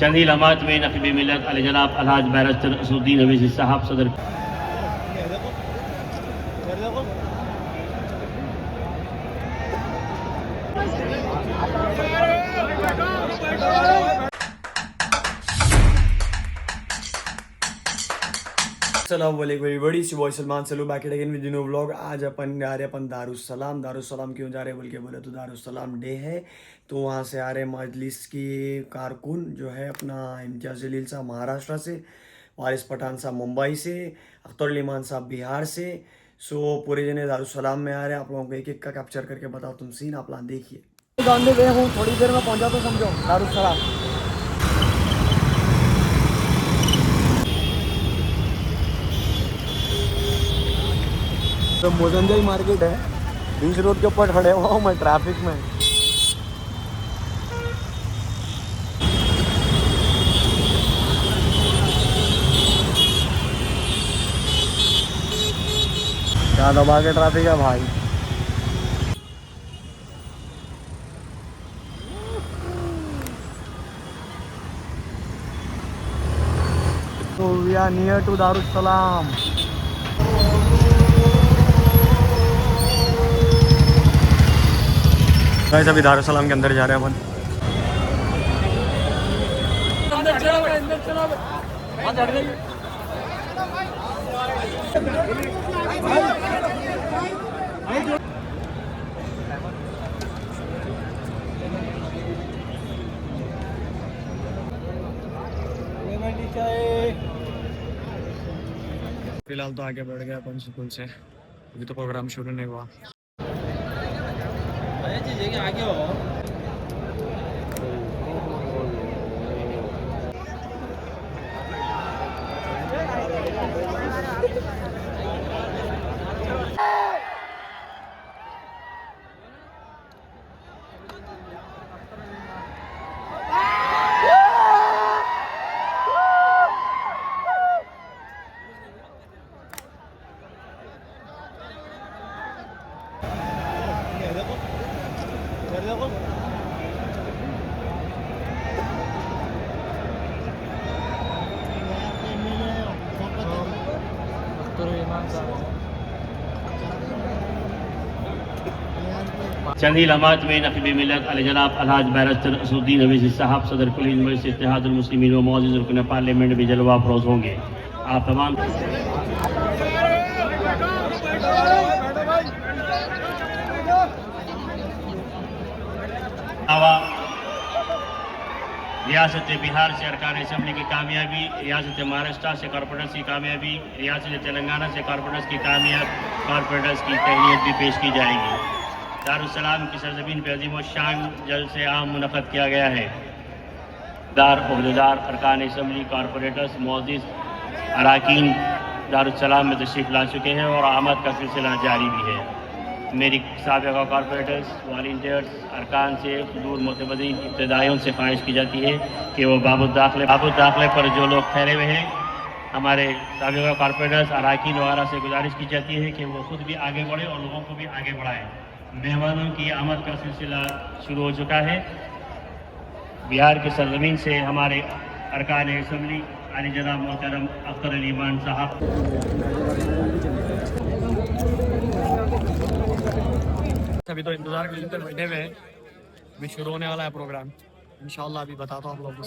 चंद ही लम्हात में नक़ीब मिल्लत अली जनाब अलहाज बैरिस्टर असदुद्दीन अवीसी साहब सदर अस्सलाम वालेकुम एवरीबॉडी, इट्स बॉय सलमान सलू back again with new vlog. आज अपन जा रहे हैं अपन दारुसलाम क्यों जा रहे हैं बल्कि बोले तो दारुसलाम डे है, तो वहाँ से आ रहे हैं मजलिस की कारकुन जो है अपना इम्तियाज़ जलील साहब महाराष्ट्र से, वारिस पठान साहब मुंबई से, अख्तर अली मान साहब बिहार से। सो पूरे जने दारुसलाम में आ रहे हैं। आप लोगों को एक एक का कैप्चर करके बताओ, तुम सीन आप लोग देखिए। जानने गए हूँ, थोड़ी देर में पहुँचा तो समझो दारुसलाम। तो मोजंजई मार्केट है, बीच रोड के ऊपर खड़े हुआ हूँ मैं ट्रैफिक में। क्या दबा के ट्रैफिक है भाई। तो we are near to Darussalam. Guys अभी दारुसलाम के अंदर जा रहे हैं अपन। फिलहाल तो आगे बढ़ गया अपन सुकून से, अभी तो प्रोग्राम शुरू नहीं हुआ। आगे हो। चंद ही लम्हात में नक़ीब मिल्लत अली जनाब अलहाज बैरिस्टर असदुद्दीन अवीसी साहब सदर कुल मजलिस इत्तेहादुल मुस्लिमीन व मुअज़्ज़िज़ रुकन पार्लियामेंट भी जलवा अफरोज़ होंगे। आप तमाम रियासत बिहार से अरकान असम्बली की कामयाबी, रियासत महाराष्ट्र से कॉरपोरेटर्स की कामयाबी, रियासत तेलंगाना से कॉरपोरेटर्स की कॉरपोरेटर्स की तहनीत भी पेश की जाएगी। दारुसलाम की सरजमीन पर अजीम शान जलसे आम मुनक़द किया गया है। उहदेदार अरकान असम्बली कॉरपोरेटर्स मोअज़्ज़िज़ अरकान दारुसलाम में तशरीफ़ ला चुके हैं और आमद का सिलसिला जारी भी है। मेरी साबिक़ा कॉरपोरेटर्स, वॉलंटियर्स, अरकान से सुदूर मोतबरीन इब्तदाइयों से ख्वाहिश की जाती है कि वो बाबुल दाखिले पर जो लोग ठहरे हुए हैं, हमारे साबिक़ा कॉरपोरेटर्स अरकान वगैरह से गुजारिश की जाती है कि वो खुद भी आगे बढ़े और लोगों को भी आगे बढ़ाएँ। मेहमानों की आमद का सिलसिला शुरू हो चुका है। बिहार की सरजमीन से हमारे अरकान असम्बली अली जनाब मोहतरम अख्तर अली मान साहब। अभी तो इंतजार के लिए बैठे हुए हैं, अभी शुरू होने वाला है प्रोग्राम इंशाल्लाह। अभी बताता हूँ आप लोगों को।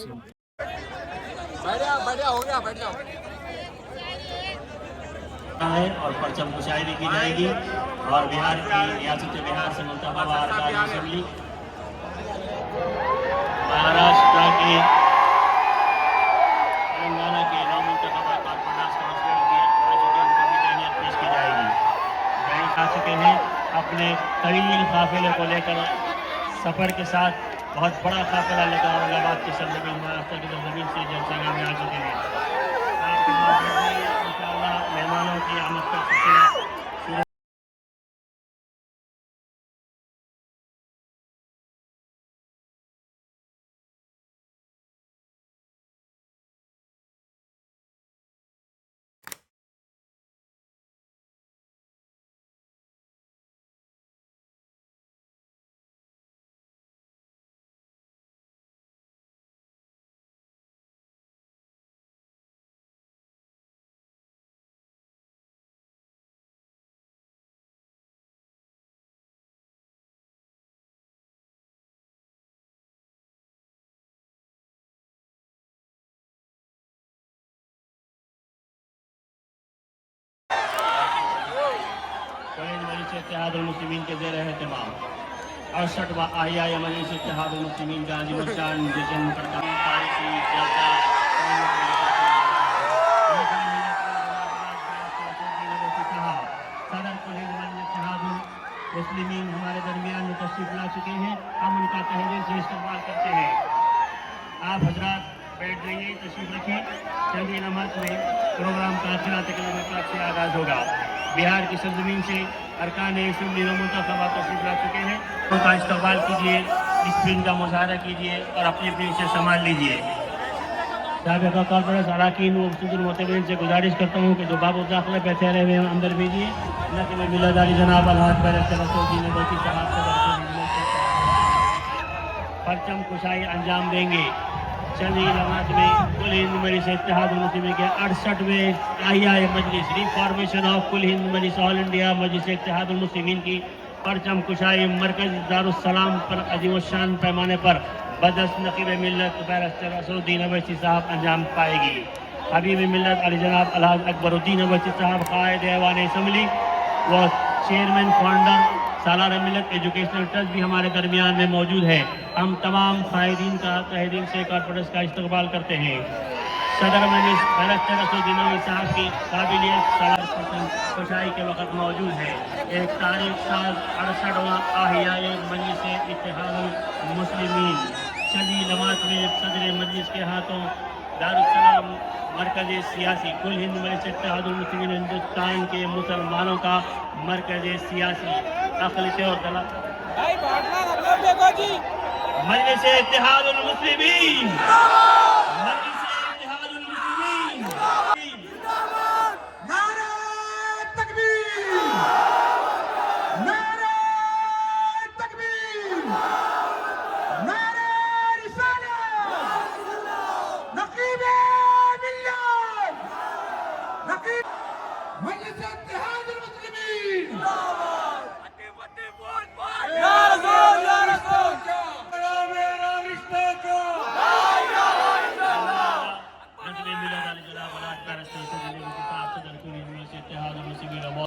बढ़िया हो गया, बैठ जाओ। है और परचम कुशाई भी की जाएगी और बिहार की रियासत बिहार से मुंतखब अरकान असम्बली महाराष्ट्र के तेलंगाना के नौमुंतखब कॉरपोरेटर्स काउंसिलर की उनको भी तहनीत पेश की जाएगी। बैंक आ चुके हैं अपने तवील काफिले को लेकर, सफ़र के साथ बहुत बड़ा काफिला लेकर औरंगाबाद की सरजमीन महाराष्ट्र की सरजमीन से जलसेगा में आ चुके हैं। मेहमानों की आमद का सिलसिला इत्तेहादुल मुस्लिमीन के ज़ेर एहतमाम 68वां आहियाए मजलिस इत्तेहादुल मुस्लिमीन का अज़ीमुल शान जश्न मुक़द्दम तारीख़ी जलसा सदर कुल हिंद वल इत्तेहादुल मुस्लिमीन हमारे दरमियान में तशरीफ़ ला चुके हैं। हम उनका तहे दिल से इस्तक़बाल करते हैं। आप हजरात बैठ जाइए, तशरीफ रखिए। चंदी नमाज में प्रोग्राम का खिलात कलम पाक से आगाज़ होगा। बिहार की सरजमीन से अरकान असम्बली व मुंतखबा तशरीफ ला चुके हैं। उनका इस्तक़बाल कीजिए, डिसिप्लिन का मुज़ाहरा कीजिए और अपनी अपनी से संभाल लीजिए। साबिक़ा कॉर्पोरेट अरकान व सदर मोतबरीन से गुजारिश करता हूँ कि जो बाबू दाखिले पे ठहरे हुए हैं अंदर भेजिए। नक़ीब मिलदारी जनाब अलहाज बैरिस्टर असदुद्दीन बलोची साहब परचम कुशाई अंजाम देंगे। चंदी नमाज में कुल हिंद मजलिस इत्तेहादुल मुस्लिमीन के 68वें आहियाए मजलिस रिफॉर्मेशन ऑफ कुल हिंद मजलिस ऑल इंडिया मजलिस इत्तेहादुल मुस्लिमीन की परचम कुशाई मरकज दारुस्सलाम पर अज़ीम शान पैमाने पर बदस नक़ीब मिल्लत बैरिस्टर असदुद्दीन अवैसी साहब अंजाम पाएगी। हबीब मिल्लत अली जनाब अलहाज अकबरुद्दीन अवैसी साहब क़ायद ऐवान असम्बली व चेयरमैन फाउंडर सालार मिल्लत एजुकेशनल ट्रस्ट भी हमारे दरमियान में मौजूद है। हम तमाम क़ायदीन का तहे दिल से कॉर्पोरेट्स का इस्तक़बाल करते हैं। सदर मजलिस बैरिस्टर असदुद्दीन अवैसी साहब की काबिलियत सलाह खुशाई के वक़्त मौजूद है। एक तारीख साल 68वां आहियाए मजलिस इत्तेहादुल मुस्लिमीन चंदी नमाज में सदर मजलिस के हाथों दारुस्सलाम मरकज़ सियासी कुल हिंद मजलिस इत्तेहादुल मुस्लिमीन हिंदुस्तान के मुसलमानों का मरकज़ सियासी अखिलत और मजलिस इत्तेहादुल मुस्लिमीन मजलिस इत्तेहादुल मुस्लिमीन नारे तकबीर नारे तकबीर नारे रिसालत नक़ीब मिल्लत नक़ीब मजलिस इत्तेहादुल मुस्लिमीन या रसूल या रसूल मेरा रिश्ता का नक़ीब मिल्लत अली जनाब अलहाज बैरिस्टर असदुद्दीन अवैसी साहब सदर कुल हिंद मजलिस इत्तेहादुल मुस्लिमीन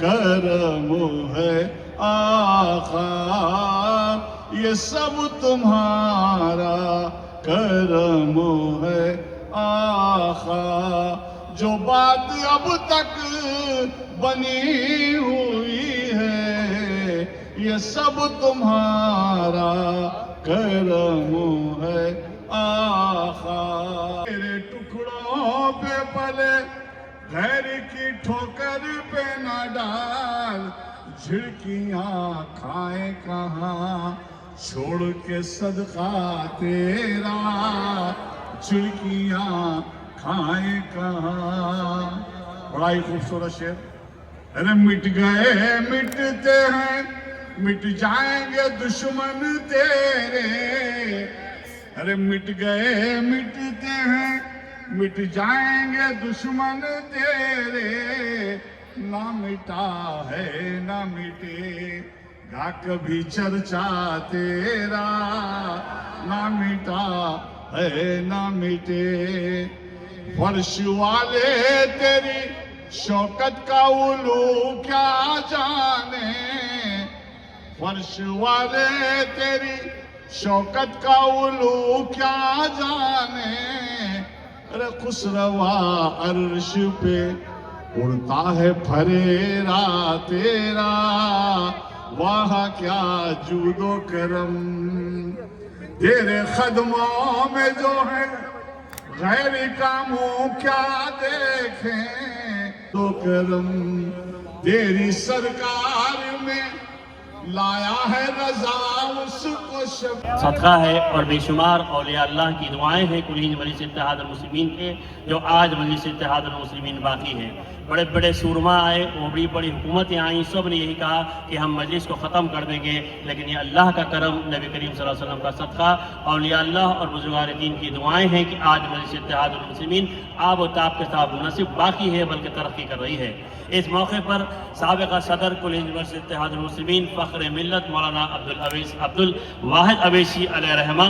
करम है आका ये सब तुम्हारा करम है आका जो बात अब तक बनी हुई है ये सब तुम्हारा करम है आका तेरे टुकड़ों पे पले गैर की ठोकर पे न डाल झिड़कियां खाए कहाँ छोड़ के सदका तेरा झिड़कियां खाए कहाँ। बड़ा ही खूबसूरत शेर। अरे मिट गए मिटते हैं मिट जाएंगे दुश्मन तेरे। अरे मिट गए मिटते हैं मिट जाएंगे दुश्मन तेरे। ना मिटा है ना मिटेगा कभी चर्चा तेरा। ना मिटा है ना मिटे फर्श वाले तेरी शौकत का उलू क्या जाने। फर्श वाले तेरी शौकत का उलू क्या जाने। अरे खुसरवा अर्श पे उड़ता है फरेरा तेरा। वहाँ क्या जूदो करम तेरे कदमों में जो है गैर का मुंह क्या देखें। तो करम तेरी सरकार में लाया है रजा उसको सदका है और बेशुमार औलिया अल्लाह की दुआएं हैं कुलीन मजलिस इत्तेहाद मुस्लिमीन के, जो आज मजलिस इत्तेहाद मुस्लिमीन बाकी है। बड़े बड़े सूरमा आए, वो बड़ी बड़ी हुकूमतें आई, सब ने यही कहा कि हम मजलिस को ख़त्म कर देंगे, लेकिन ये अल्लाह का करम, नबी करीम सल्लल्लाहु अलैहि वसल्लम का सदका, औलिया अल्लाह और बुजुर्गान दीन की दुआएं हैं कि आज मजलिस इत्तेहाद मुस्लिमीन आब और ताब के साथ न सिर्फ बाकी है बल्कि तरक्की कर रही है। इस मौके पर साबिक़ा सदर कुलीन मजलिस इत्तेहाद मुस्लिमीन फ़ख्र मिल्लत मौलाना अब्दुल वाहिद अवैसी अलैहि रहमा,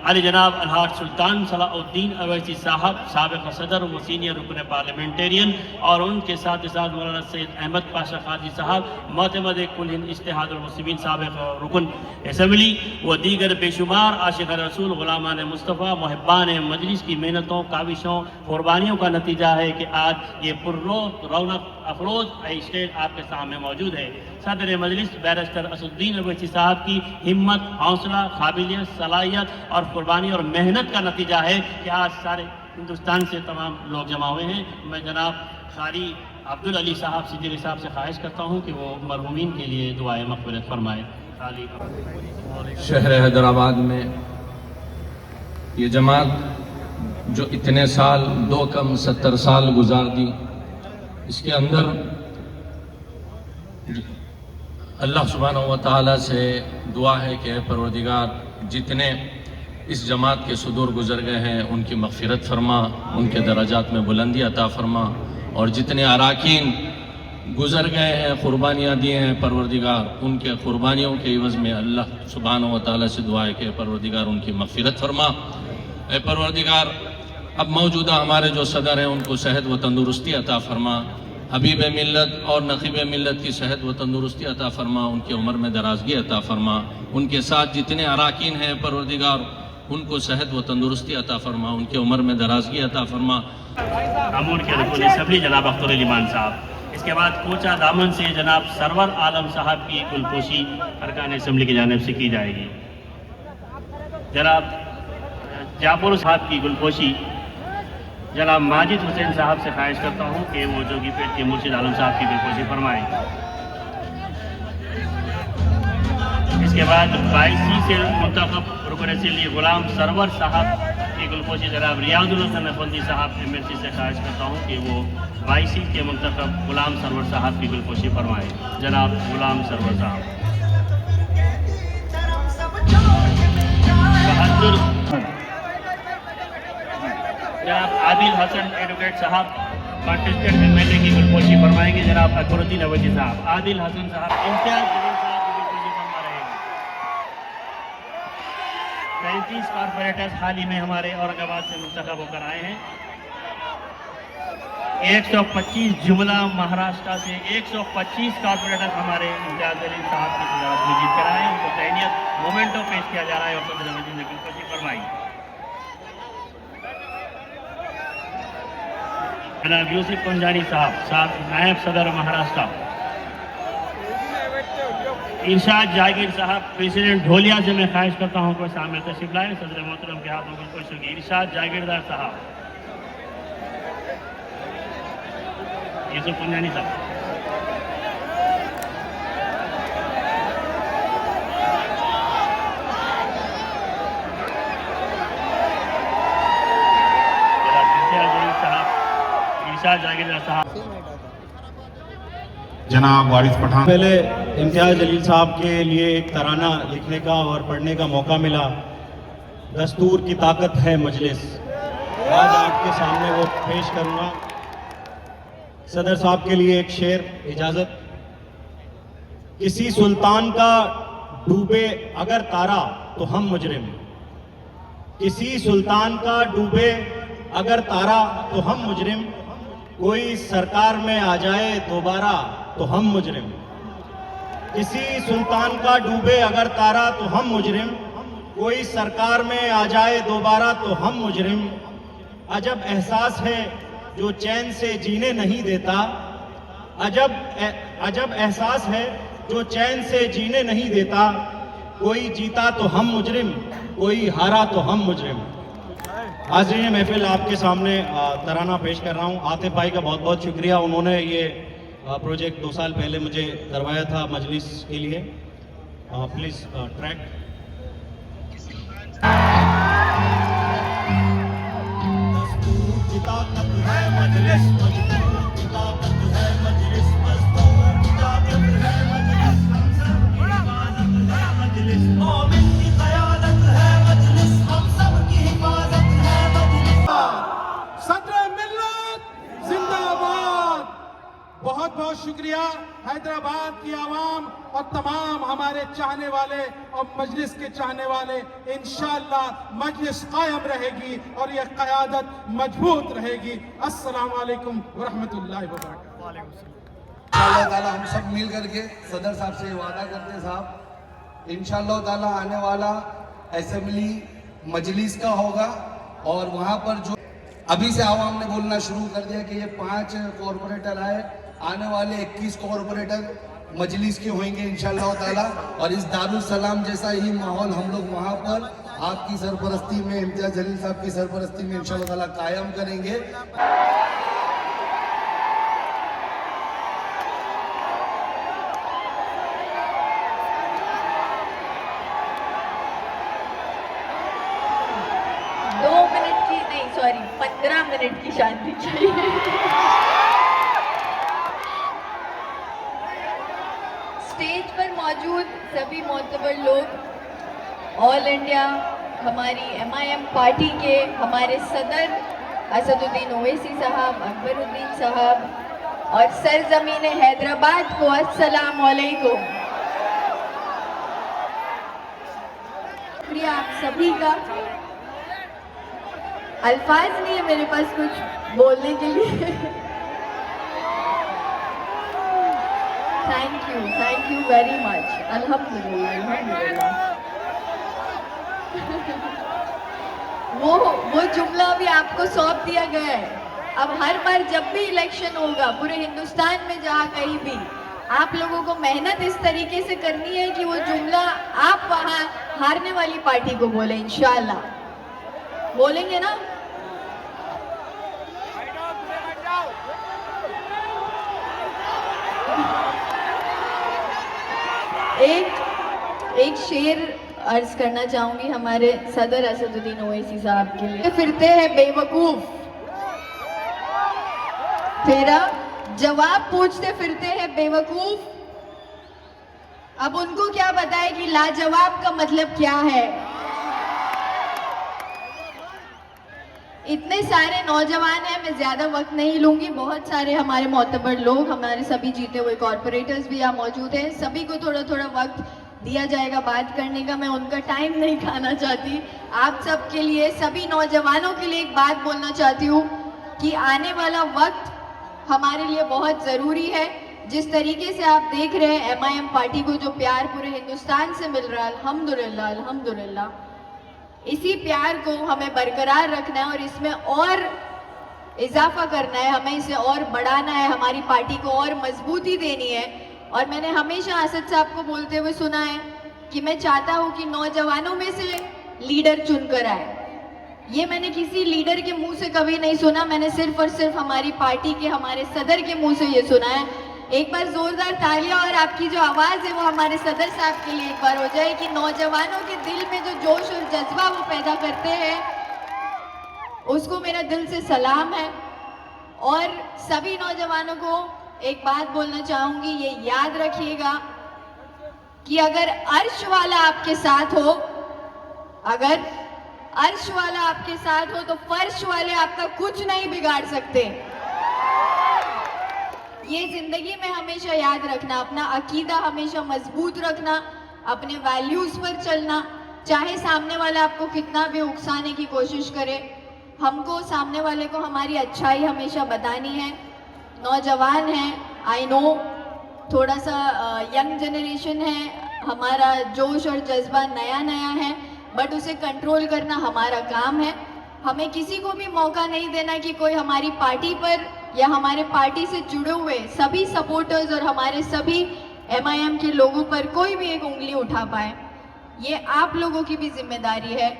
अली जनाब अलहाज सुल्तान सलाउद्दीन अवैसी साहब साबिक़ सदर व सीनियर रुकन पार्लियामेंटेरियन, और उनके साथ ही साथ मौलाना सैयद अहमद पाशा काजी साहब मोतमद कुलीन इत्तेहाद मुस्लिमीन साबिक़ रुकन असम्बली व दीगर बेशुमार आशिक़ रसूल ग़ुलामान मुस्तफ़ा मुहिब्बान मजलिस की मेहनतों, काविशों, कुर्बानियों का नतीजा है कि आज ये रौनक अफरोज स्टेज आपके सामने मौजूद है। सदर मजलिस बैरिस्टर असदुद्दीन अवैसी साहब की हिम्मत, हौसला, काबिलियत, सलाहियत और कुर्बानी और मेहनत का नतीजा है कि आज सारे हिंदुस्तान से तमाम लोग जमा हुए हैं। मैं जनाब कारी अब्दुल अली साहब सिद्दीकी साहब से ख्वाहिश करता हूँ कि वो मरहूमीन के लिए दुआए मग़फ़िरत फरमाए। शहर हैदराबाद में ये जमात जो इतने साल, 2 कम 70 साल गुजार दी, इसके अंदर अल्लाह सुब्हानहू व तआला से दुआ है कि परवरदिगार जितने इस जमात के सुदूर गुजर गए हैं उनकी मग़फ़िरत फरमा, उनके दराजात में बुलंदी अता फरमा, और जितने अराकीन गुजर गए हैं, कुर्बानियाँ दिए हैं परवरदिगार, उनके कुर्बानियों के इवज़ में अल्लाह सुब्हानहू व तआला से दुआ है कि परवरदिगार उनकी मग़फ़िरत फरमा। ऐ परवरदिगार, अब मौजूदा हमारे जो सदर हैं उनको सेहत व तंदुरुस्ती अता फरमा, हबीब मिल्लत और नक़ीब मिल्लत की सेहत व तंदुरुस्ती अता फरमा, उनकी उम्र में दराजगी अता फरमा, उनके साथ जितने अराकीन हैं परवरदिगार उनको सेहत व तंदुरुस्ती अता फरमा, उनकी उम्र में दराजगी अता फरमा। अमूर के रुकन असम्बली जनाब अख्तर ईमान साहब, इसके बाद कोचा दामन से जनाब सरवर आलम साहब की गुलपोशी अरकान असम्बली की जानिब से की जाएगी। जनाब जापुर साहब की गुलपोशी जनाब माजिद हुसैन साहब से ख्वाहिश करता हूँ कि वो जोगीपेट के मुर्शिद आलम साहब की गुलपोशी फरमाएँ। इसके बाद 22 से मुंतखब रुकन असम्बली गुलाम सरवर साहब की गुलपोशी जनाब रियाजुल हसन अफंदी साहब MLC से ख्वाहिश करता हूँ कि वो 22 के मुंतखब गुलाम सरवर साहब की गुलपोशी फरमाएँ। जनाब गुलाम सरवर साहब। जनाब आदिल हसन एडवोकेट साहब कॉन्टेस्टेड MLA की गुलपोशी फरमाएंगे। जनाब अकबरुद्दीन अवैसी साहब, आदिल हसन साहब इम्तियाज जलील साहब की गुलपोशी फरमा रहे हैं। 35 कॉर्पोरेटर्स हाल ही में हमारे औरंगाबाद से मुंतखब होकर आए हैं। 125 जुमला महाराष्ट्र से 125 कॉर्पोरेटर्स हमारे इम्तियाज जलील साहब की सदारत में जीत कर आए हैं। उनको तहनीत मोमेंटो पेश किया जा रहा है और सदर मजलिस ने गुलपोशी फरमाई। जनाब यूसुफ पंजानी साहब नायब सदर महाराष्ट्र। इरशाद जागीर साहब प्रेसिडेंट ढोलिया से मैं ख्वाहिश करता हूँ कि सामने तशरीफ लाए, सदर मोहतरम के हाथों की खुश होगी। इरशाद जागीरदार साहब, यूसुफ पंजानी साहब। जनाब वारिस पठान। पहले इम्तियाज जलील साहब के लिए एक तराना लिखने का और पढ़ने का मौका मिला। दस्तूर की ताकत है मजलिस, आज आपके सामने वो पेश करूंगा। सदर साहब के लिए एक शेर, इजाजत। किसी सुल्तान का डूबे अगर तारा तो हम मुजरिम, किसी सुल्तान का डूबे अगर तारा तो हम मुजरिम, कोई सरकार में आ जाए दोबारा तो हम मुजरिम। किसी सुल्तान का डूबे अगर तारा तो हम मुजरिम, कोई सरकार में आ जाए दोबारा तो हम मुजरिम। अजब एहसास है जो चैन से जीने नहीं देता, अजब एहसास है जो चैन से जीने नहीं देता। कोई जीता तो हम मुजरिम, कोई हारा तो हम मुजरिम। हाज़रीन महफिल, आपके सामने तराना पेश कर रहा हूँ। आतिफ भाई का बहुत बहुत शुक्रिया, उन्होंने ये प्रोजेक्ट 2 साल पहले मुझे करवाया था मजलिस के लिए। Please track. दस्तूर की ताकत है मजलिस, मजबूर की ताकत है मजलिस, मजदूर की ताकत है मजलिस, हम सब की हिफाजत है मजलिस, मोमिन की क़यादत है मजलिस, हम सब की हिफाजत है मजलिस। सदर मिल्लत जिंदाबाद। बहुत बहुत शुक्रिया हैदराबाद की आवाम और तमाम हमारे चाहने वाले और मजलिस के चाहने वाले। इंशाअल्लाह मजलिस कायम रहेगी और यह क़यादत मजबूत रहेगी। अस्सलाम वालेकुम वरहमतुल्लाहि वबरकातुहू। इंशाअल्लाह ताला हम सब मिल करके सदर साहब से वादा करते हैं साहब, इंशाअल्लाह ताला आने वाला असेंबली मजलिस का होगा और वहाँ पर जो अभी से आवाम ने बोलना शुरू कर दिया कि ये 5 कॉरपोरेटर आए, आने वाले 21 कॉरपोरेटर मजलिस के होंगे इंशाअल्लाह ताला। और इस दारुस्सलाम जैसा ही माहौल हम लोग वहाँ पर आपकी सरपरस्ती में, इम्तियाज जलील साहब की सरपरस्ती में इंशाअल्लाह ताला कायम करेंगे। दो मिनट की नहीं, सॉरी 15 मिनट की शांति चाहिए। स्टेज पर मौजूद सभी मोतबर लोग, ऑल इंडिया हमारी MIM पार्टी के हमारे सदर असदुद्दीन ओवैसी साहब, अकबरुद्दीन साहब और सरजमीन हैदराबाद को अस्सलाम वालेकुम। शुक्रिया आप सभी का। अल्फाज नहीं है मेरे पास कुछ बोलने के लिए। Thank you very much. अल्हम्दुलिल्लाह अल्हम्दुलिल्लाह। वो जुमला भी आपको सौंप दिया गया है। अब हर बार जब भी इलेक्शन होगा पूरे हिंदुस्तान में जहाँ कहीं भी, आप लोगों को मेहनत इस तरीके से करनी है कि वो जुमला आप वहाँ हारने वाली पार्टी को बोले। इंशाअल्लाह बोलेंगे ना? एक शेर अर्ज करना चाहूंगी हमारे सदर असदुद्दीन ओवैसी साहब के लिए। फिरते हैं बेवकूफ, तेरा जवाब पूछते फिरते हैं बेवकूफ। अब उनको क्या पता है कि लाजवाब का मतलब क्या है। इतने सारे नौजवान हैं, मैं ज्यादा वक्त नहीं लूंगी। बहुत सारे हमारे मोतबर लोग, हमारे सभी जीते हुए कॉरपोरेटर्स भी यहाँ मौजूद हैं। सभी को थोड़ा थोड़ा वक्त दिया जाएगा बात करने का। मैं उनका टाइम नहीं खाना चाहती। आप सब के लिए, सभी नौजवानों के लिए एक बात बोलना चाहती हूँ कि आने वाला वक्त हमारे लिए बहुत ज़रूरी है। जिस तरीके से आप देख रहे हैं MIM पार्टी को जो प्यार पूरे हिंदुस्तान से मिल रहा है, अल्हम्दुलिल्लाह अल्हम्दुलिल्लाह, इसी प्यार को हमें बरकरार रखना है और इसमें और इजाफा करना है, हमें इसे और बढ़ाना है, हमारी पार्टी को और मजबूती देनी है। और मैंने हमेशा असद साहब को बोलते हुए सुना है कि मैं चाहता हूँ कि नौजवानों में से लीडर चुनकर आए। ये मैंने किसी लीडर के मुंह से कभी नहीं सुना, मैंने सिर्फ और सिर्फ हमारी पार्टी के, हमारे सदर के मुंह से ये सुना है। एक बार जोरदार तालियां और आपकी जो आवाज़ है वो हमारे सदर साहब के लिए एक बार हो जाए कि नौजवानों के दिल में जो जोश और जज्बा वो पैदा करते हैं, उसको मेरा दिल से सलाम है। और सभी नौजवानों को एक बात बोलना चाहूँगी, ये याद रखिएगा कि अगर अर्श वाला आपके साथ हो, अगर अर्श वाला आपके साथ हो तो फर्श वाले आपका कुछ नहीं बिगाड़ सकते। ये जिंदगी में हमेशा याद रखना, अपना अकीदा हमेशा मजबूत रखना, अपने वैल्यूज पर चलना। चाहे सामने वाला आपको कितना भी उकसाने की कोशिश करे, हमको सामने वाले को हमारी अच्छाई हमेशा बतानी है। नौजवान हैं, आई नो, थोड़ा सा यंग जनरेशन है, हमारा जोश और जज्बा नया नया है, बट उसे कंट्रोल करना हमारा काम है। हमें किसी को भी मौका नहीं देना कि कोई हमारी पार्टी पर या हमारे पार्टी से जुड़े हुए सभी सपोर्टर्स और हमारे सभी MIM के लोगों पर कोई भी एक उंगली उठा पाए। ये आप लोगों की भी जिम्मेदारी है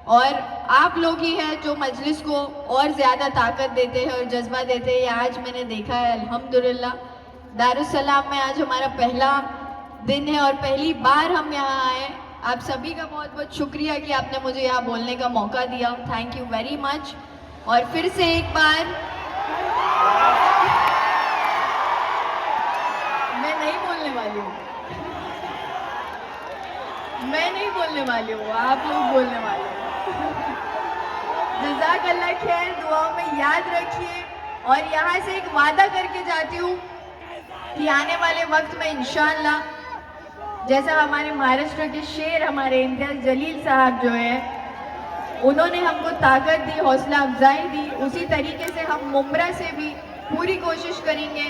और आप लोग ही हैं जो मजलिस को और ज़्यादा ताकत देते हैं और जज्बा देते हैं। आज मैंने देखा है अल्हम्दुलिल्लाह दारुस्सलाम में आज हमारा पहला दिन है और पहली बार हम यहाँ आए। आप सभी का बहुत बहुत शुक्रिया कि आपने मुझे यहाँ बोलने का मौका दिया। Thank you very much. और फिर से एक बार मैं नहीं बोलने वाली हूँ, मैं नहीं बोलने वाली हूँ, आप लोग बोलने वाले हो। जज़ाकल्लाह खैर, दुआओं में याद रखिए। और यहाँ से एक वादा करके जाती हूँ कि आने वाले वक्त में इंशाअल्लाह, जैसा हमारे महाराष्ट्र के शेर हमारे इम्तियाज जलील साहब जो है, उन्होंने हमको ताकत दी, हौसला अफजाई दी, उसी तरीके से हम मुमरा से भी पूरी कोशिश करेंगे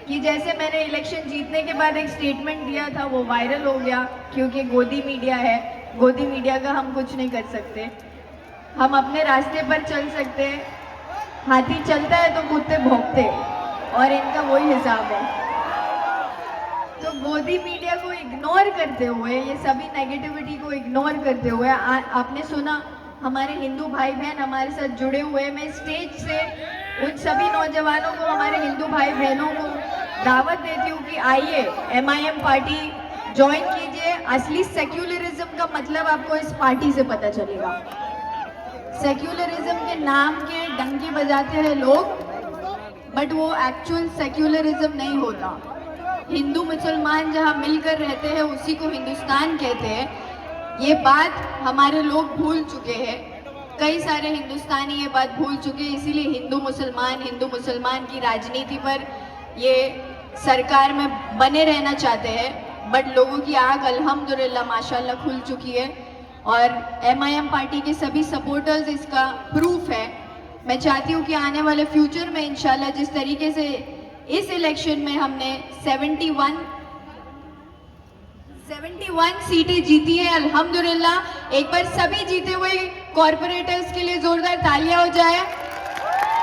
कि जैसे मैंने इलेक्शन जीतने के बाद एक स्टेटमेंट दिया था, वो वायरल हो गया क्योंकि गोदी मीडिया है, गोदी मीडिया का हम कुछ नहीं कर सकते। हम अपने रास्ते पर चल सकते हैं। हाथी चलता है तो कुत्ते भौंकते, और इनका वही हिसाब है। तो गोदी मीडिया को इग्नोर करते हुए, ये सभी नेगेटिविटी को इग्नोर करते हुए, आपने सुना हमारे हिंदू भाई बहन हमारे साथ जुड़े हुए। मैं स्टेज से उन सभी नौजवानों को, हमारे हिंदू भाई बहनों को दावत देती हूँ कि आइए MIM पार्टी ज्वाइन कीजिए। असली सेक्युलरिज्म का मतलब आपको इस पार्टी से पता चलेगा। सेक्युलरिज्म के नाम के डंकी बजाते हैं लोग, बट वो एक्चुअल सेक्युलरिज्म नहीं होता। हिंदू मुसलमान जहाँ मिलकर रहते हैं उसी को हिंदुस्तान कहते हैं। ये बात हमारे लोग भूल चुके हैं, कई सारे हिंदुस्तानी ये बात भूल चुके हैं। इसीलिए हिंदू मुसलमान की राजनीति पर ये सरकार में बने रहना चाहते हैं। बट लोगों की आंख अल्हम्दुलिल्लाह माशाल्लाह खुल चुकी है, और MIM पार्टी के सभी सपोर्टर्स इसका प्रूफ है। मैं चाहती हूँ कि आने वाले फ्यूचर में इंशाल्लाह, जिस तरीके से इस इलेक्शन में हमने 71 सीटें जीती है अल्हम्दुलिल्लाह, एक बार सभी जीते हुए कॉरपोरेटर्स के लिए जोरदार तालियां हो जाए।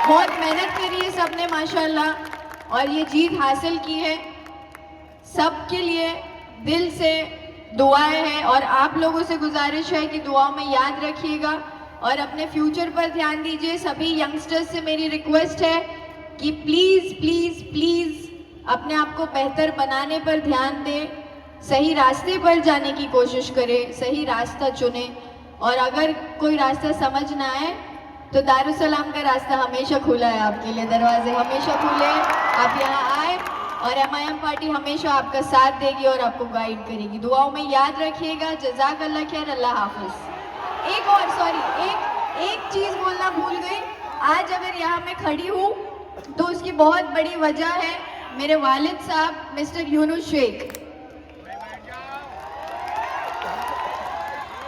बहुत मेहनत करी है सबने माशाल्लाह, और ये जीत हासिल की है। सबके लिए दिल से दुआएं हैं, और आप लोगों से गुजारिश है कि दुआओं में याद रखिएगा और अपने फ्यूचर पर ध्यान दीजिए। सभी यंगस्टर्स से मेरी रिक्वेस्ट है कि प्लीज़ प्लीज़ प्लीज़ अपने आप को बेहतर बनाने पर ध्यान दें, सही रास्ते पर जाने की कोशिश करें, सही रास्ता चुने। और अगर कोई रास्ता समझ ना आए तो दारुसलाम का रास्ता हमेशा खुला है आपके लिए, दरवाजे हमेशा खुले हैं। आप यहाँ आए और MIM पार्टी हमेशा आपका साथ देगी और आपको गाइड करेगी। दुआओं में याद रखिएगा। जज़ाकल्लाह खैर, अल्लाह हाफिज़। एक और एक चीज़ बोलना भूल गई। आज अगर यहाँ मैं खड़ी हूँ तो उसकी बहुत बड़ी वजह है मेरे वालिद साहब मिस्टर यूनुस शेख।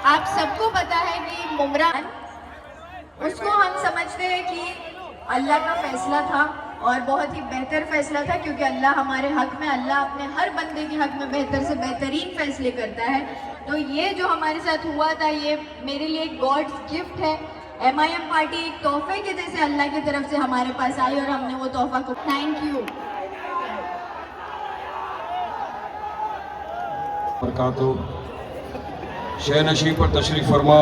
आप सबको पता है कि मुमरा, उसको हम समझते हैं कि अल्लाह का फैसला था, और बहुत ही बेहतर फैसला था, क्योंकि अल्लाह हमारे हक में, अल्लाह अपने हर बंदे के हक में बेहतर से बेहतरीन फैसले करता है। तो ये जो हमारे साथ हुआ था, ये मेरे लिए एक गॉड्स गिफ्ट है। MIM पार्टी एक तोहफे के जैसे अल्लाह की तरफ से हमारे पास आई, और हमने वो तोहफा को, थैंक यू। शह नशीब पर तशरीफ़ फरमा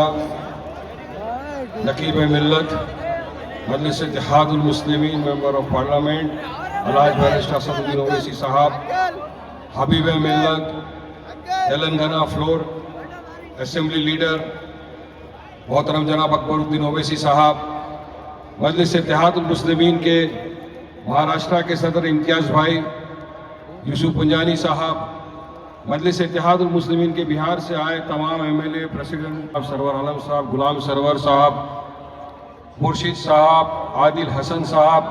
नकीब मिल्लत Majlis Ittehadul Muslimeen member of parliament अलहाज बैरिस्टर असदुद्दीन ओवैसी साहब, हबीब मिल्लत तेलंगाना फ्लोर असेंबली लीडर मोहतरम जनाब अकबरुद्दीन ओवैसी साहब, मजलिस इत्तेहादुल मुस्लिमीन के महाराष्ट्र के सदर इम्तियाज़ भाई यूसुफ पंजानी साहब, मजलिस इत्तेहादुल मुस्लिमीन के बिहार से आए तमाम MLA, प्रेसिडेंट सरवर आलम साहब, गुलाम सरवर साहब, मुर्शिद साहब, आदिल हसन साहब,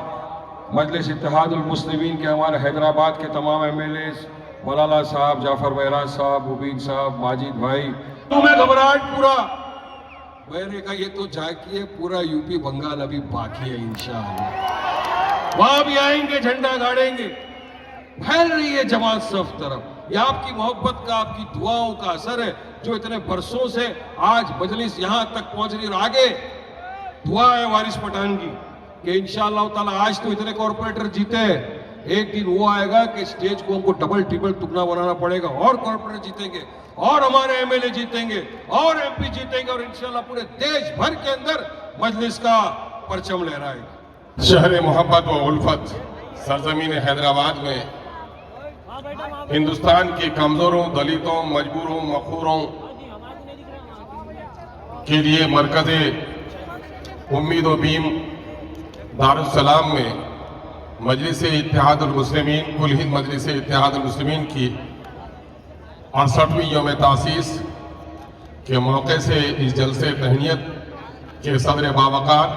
मजलिस इत्तेहादुल मुस्लिमीन के हमारे हैदराबाद के तमाम MLAs, मलाला साहब, जाफर बैराज साहब, मुबीन साहब, माजिद भाई। तुम्हें घबराहट पूरा, मैंने कहा ये तो जाके पूरा यूपी बंगाल अभी बाकी है, इंशाअल्लाह वहां भी आएंगे, झंडा गाड़ेंगे। फैल रही है जमात सब तरफ। ये आपकी मोहब्बत का, आपकी दुआओं का असर है, जो इतने बरसों से आज मजलिस यहाँ तक पहुंच रही। और आगे दुआ है वारिस पठान की कि इंशाअल्लाह ताला आज तो इतने कॉर्पोरेटर जीते हैं, एक दिन वो आएगा कि स्टेज को हमको डबल ट्रिपल टुकड़ा बनाना पड़ेगा, और कॉर्पोरेटर जीतेंगे, और हमारे MLA जीतेंगे, और MP जीतेंगे, और इंशाअल्लाह पूरे देश भर के अंदर मजलिस का परचम लहराएगा। शहर मोहब्बत व उल्फत सरजमीन हैदराबाद में हिंदुस्तान के कमजोरों, दलितों, मजबूरों, मखूरों के लिए मरकज़े उम्मीद व बीम दारुस्सलाम में मजलिस इत्तेहादुल मुस्लिमीन, कुल हिंद मजलिस इत्तेहादुल मुस्लिमीन की 68वीं यौम तासीस के मौके से इस जलसे तहनीत के सदर बावकार,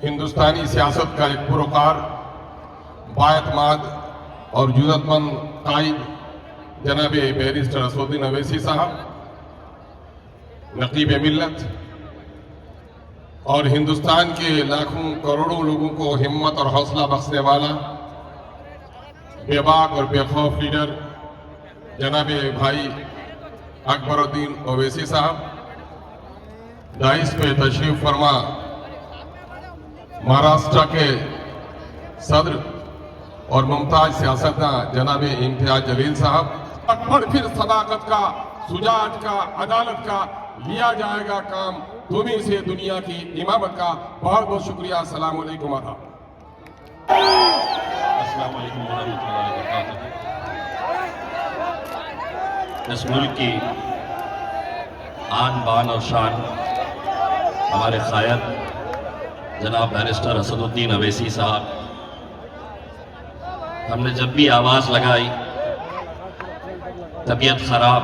हिंदुस्तानी सियासत का एक पुरकार, बाएतमाद और जुज़तमंद कायद जनाब बैरिस्टर असदुद्दीन अवैसी साहब, नकीब मिल्लत और हिंदुस्तान के लाखों करोड़ों लोगों को हिम्मत और हौसला बख्शने वाला बेबाक और बेखौफ लीडर जनाब भाई अकबरुद्दीन ओवैसी साहब, दाइस पे तशरीफ फरमा महाराष्ट्र के सदर और मुमताज सियासतदां जनाब इम्तियाज जलील साहब, पर फिर सदाकत का, सुजात का, अदालत का लिया जाएगा काम, तुम्ही से दुनिया की इमामत का। बहुत बहुत शुक्रिया। अस्सलाम वालेकुम। अस्सलाम वालेकुम रहमतुल्लाहि व बरकातहू। इस मुल्क की आन बान और शान हमारे कायद जनाब बैरिस्टर असदुद्दीन अवैसी साहब, हमने जब भी आवाज़ लगाई, तबीयत खराब,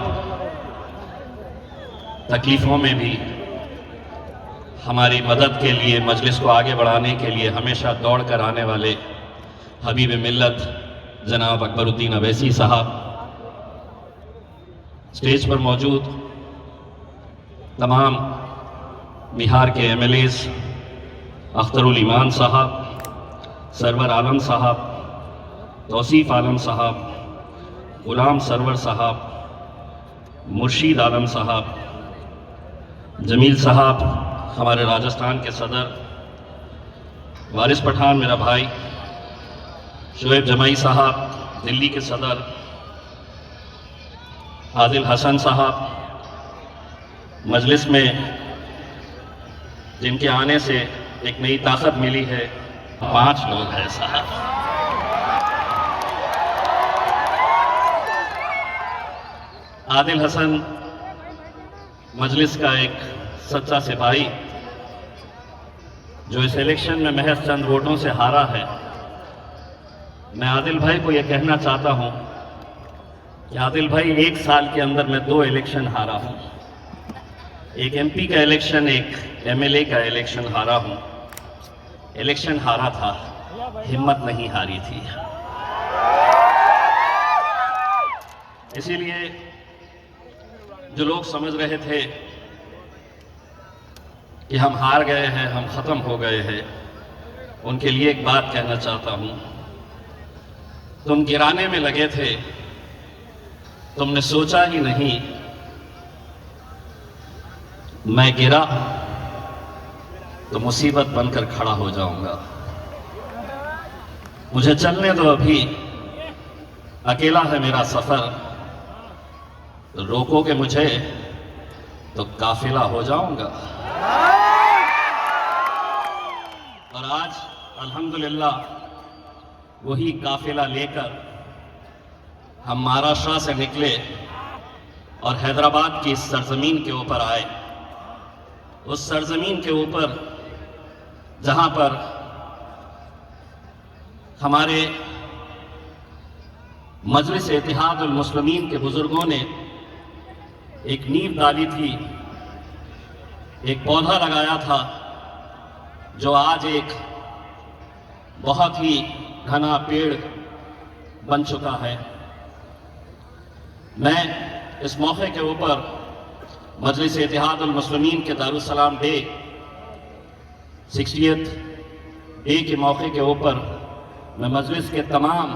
तकलीफ़ों में भी हमारी मदद के लिए, मजलिस को आगे बढ़ाने के लिए हमेशा दौड़ कर आने वाले हबीब मिल्लत जनाब अकबरुद्दीन अवैसी साहब, स्टेज पर मौजूद तमाम बिहार के MLAs, अख्तरुल ईमान साहब, सरवर आलम साहब, तौसीफ आलम साहब, गुलाम सरवर साहब, मुर्शीद आलम साहब, जमील साहब हमारे राजस्थान के सदर, वारिस पठान मेरा भाई, शुएब जमाई साहब दिल्ली के सदर, आदिल हसन साहब, मजलिस में जिनके आने से एक नई ताकत मिली है, 5 लोग हैं साहब। आदिल हसन मजलिस का एक सच्चा सिपाही जो इस इलेक्शन में महज चंद वोटों से हारा है। मैं आदिल भाई को यह कहना चाहता हूं कि आदिल भाई 1 साल के अंदर मैं 2 इलेक्शन हारा हूं, एक MP का इलेक्शन, एक MLA का इलेक्शन हारा हूं। इलेक्शन हारा था, हिम्मत नहीं हारी थी। इसीलिए जो लोग समझ रहे थे कि हम हार गए हैं, हम खत्म हो गए हैं, उनके लिए एक बात कहना चाहता हूं। तुम गिराने में लगे थे, तुमने सोचा ही नहीं मैं गिरा तो मुसीबत बनकर खड़ा हो जाऊंगा। मुझे चलने दो, अभी अकेला है मेरा सफर, रोकोगे मुझे तो काफिला हो जाऊंगा। और आज अल्हम्दुलिल्लाह वही काफिला लेकर हम महाराष्ट्र से निकले और हैदराबाद की इस सरजमीन के ऊपर आए। उस सरजमीन के ऊपर जहां पर हमारे मजलिस इत्तेहादुल मुस्लिमीन के बुजुर्गों ने एक नींव डाली थी, एक पौधा लगाया था, जो आज एक बहुत ही घना पेड़ बन चुका है। मैं इस मौके के ऊपर मजलिस इत्तेहादुल मुस्लिमीन के दारुस्सलाम डे 60th डे के मौके के ऊपर मैं मजलिस के तमाम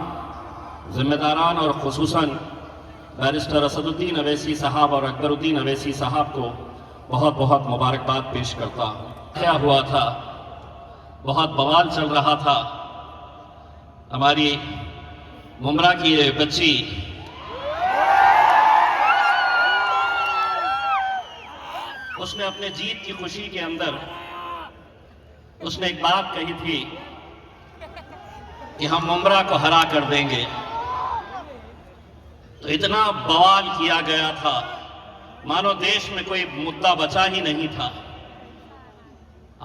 जिम्मेदारान और खुसूसन बैरिस्टर असदुद्दीन अवैसी साहब और अकबरुद्दीन अवैसी साहब को बहुत बहुत मुबारकबाद पेश करता हूँ। क्या हुआ था, बहुत बवाल चल रहा था। हमारी मुमरा की ये बच्ची उसने अपने जीत की खुशी के अंदर उसने एक बात कही थी कि हम मुमरा को हरा कर देंगे। तो इतना बवाल किया गया था मानो देश में कोई मुद्दा बचा ही नहीं था।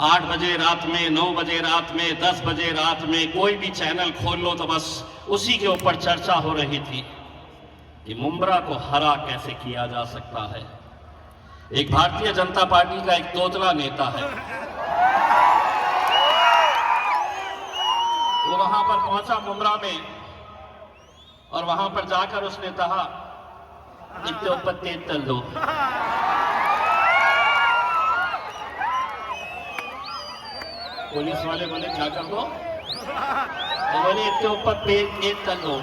8 बजे रात में, 9 बजे रात में, 10 बजे रात में कोई भी चैनल खोल लो तो बस उसी के ऊपर चर्चा हो रही थी कि मुंब्रा को हरा कैसे किया जा सकता है। एक भारतीय जनता पार्टी का एक तोतला नेता है, वो वहां पर पहुंचा मुंब्रा में और वहां पर जाकर उसने कहा इतने ऊपर तेज तल दो। पुलिस वाले बोले क्या कर दो, तो बोले इतने ऊपर तेज तल दो।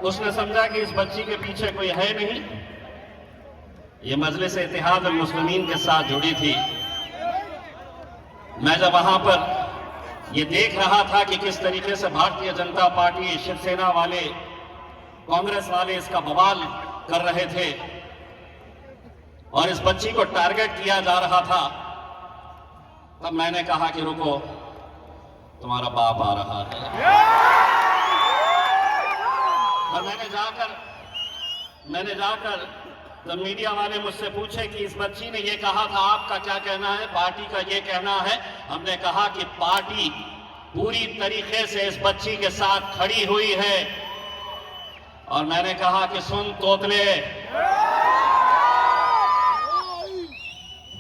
उसने समझा कि इस बच्ची के पीछे कोई है नहीं, ये मजलिस इत्तेहाद मुस्लिमीन के साथ जुड़ी थी। मैं जब वहां पर ये देख रहा था कि किस तरीके से भारतीय जनता पार्टी, शिवसेना वाले, कांग्रेस वाले इसका बवाल कर रहे थे और इस बच्ची को टारगेट किया जा रहा था, तब मैंने कहा कि रुको, तुम्हारा बाप आ रहा है। और मैंने जाकर तो मीडिया वाले मुझसे पूछे कि इस बच्ची ने ये कहा था, आपका क्या कहना है, पार्टी का ये कहना है। हमने कहा कि पार्टी पूरी तरीके से इस बच्ची के साथ खड़ी हुई है। और मैंने कहा कि सुन तोतले,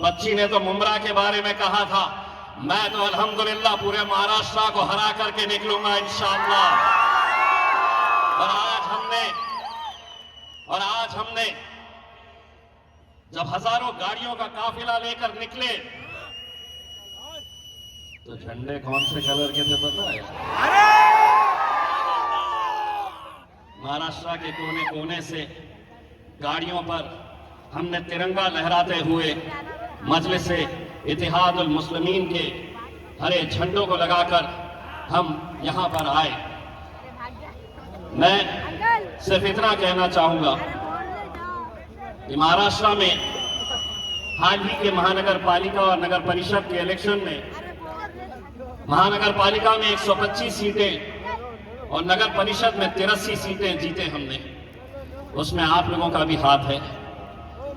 बच्ची ने तो मुंब्रा के बारे में कहा था, मैं तो अल्हम्दुलिल्लाह पूरे महाराष्ट्र को हरा करके निकलूंगा इंशाअल्लाह। और आज हमने जब हजारों गाड़ियों का काफिला लेकर निकले तो झंडे कौन से कलर के थे पता है? महाराष्ट्र के कोने कोने से गाड़ियों पर हमने तिरंगा लहराते हुए मजलिस इत्तेहादुल मुस्लिमीन के हरे झंडों को लगाकर हम यहां पर आए। मैं सिर्फ इतना कहना चाहूंगा कि महाराष्ट्र में हाल ही के महानगर पालिका और नगर परिषद के इलेक्शन में महानगर पालिका में 125 सीटें और नगर परिषद में 83 सीटें जीते हमने। उसमें आप लोगों का भी हाथ है,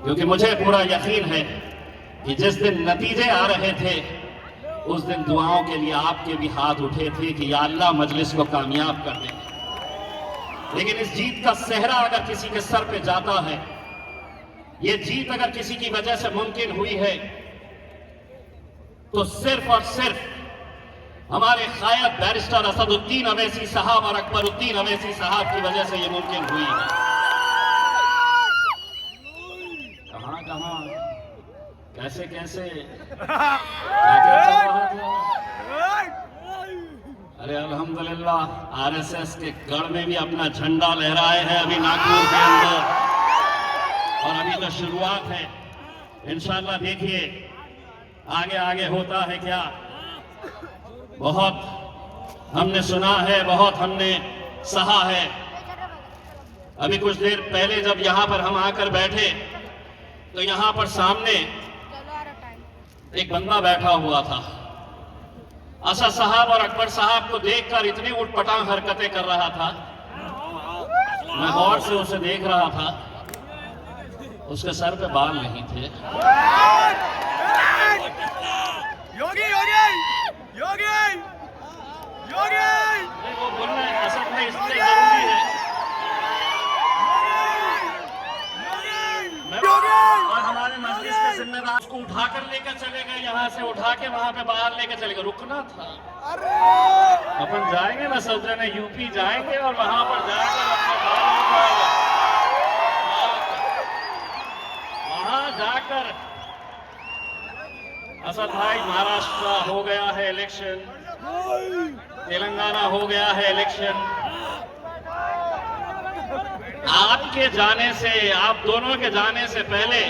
क्योंकि मुझे पूरा यकीन है कि जिस दिन नतीजे आ रहे थे उस दिन दुआओं के लिए आपके भी हाथ उठे थे कि या अल्लाह मजलिस को कामयाब कर दे। लेकिन इस जीत का सेहरा अगर किसी के सर पे जाता है, ये जीत अगर किसी की वजह से मुमकिन हुई है, तो सिर्फ और सिर्फ हमारे कायद बैरिस्टर असदुद्दीन अवैसी साहब और अकबरुद्दीन अवैसी साहब की वजह से ये मुमकिन हुई है। कहां कहां कैसे कैसे क्या चल रहा था? अरे अल्हम्दुलिल्लाह आरएसएस के गढ़ में भी अपना झंडा लहराए हैं अभी नागपुर के अंदर, और अभी तो शुरुआत है। इंशाअल्लाह देखिए आगे आगे होता है क्या। बहुत हमने सुना है, बहुत हमने सहा है। अभी कुछ देर पहले जब यहां पर हम आकर बैठे तो यहां पर सामने एक बंदा बैठा हुआ था। असद साहब और अकबर साहब को देखकर इतनी उटपटांग हरकतें कर रहा था, मैं गौर से उसे देख रहा था, उसके सर पे बाल नहीं थे। योगी योगी योगी योगी वो बोलना असद में इसलिए जरूरी है। और हमारे मजलिस के जिम्मेदार उसको उठाकर लेकर चले गए, यहाँ से उठा के वहां पे बाहर लेकर चले गए। रुकना था, अपन जाएंगे ना सज्जन यूपी जाएंगे और वहां पर जाकर वहां जाकर असद भाई महाराष्ट्र हो गया है इलेक्शन, तेलंगाना हो गया है इलेक्शन। आपके जाने से, आप दोनों के जाने से पहले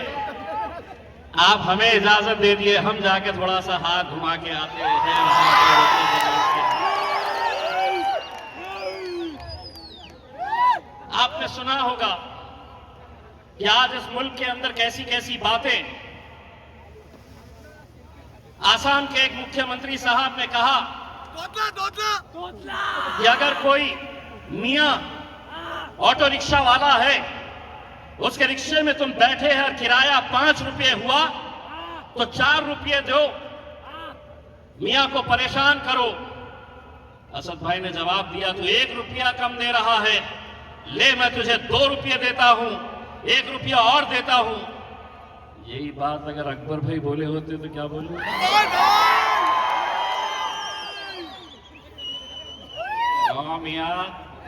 आप हमें इजाजत दे दिए, हम जाके थोड़ा सा हाथ घुमा के आते हैं। आपने सुना होगा कि आज इस मुल्क के अंदर कैसी कैसी बातें। आसाम के एक मुख्यमंत्री साहब ने कहा कि अगर कोई मियां ऑटो रिक्शा वाला है, उसके रिक्शे में तुम बैठे हैं, किराया 5 रुपये हुआ तो 4 रुपये दो, मियां को परेशान करो। असद भाई ने जवाब दिया, तू 1 रुपया कम दे रहा है, ले मैं तुझे 2 रुपये देता हूं, 1 रुपया और देता हूं। यही बात अगर अकबर भाई बोले होते तो क्या बोले? मियां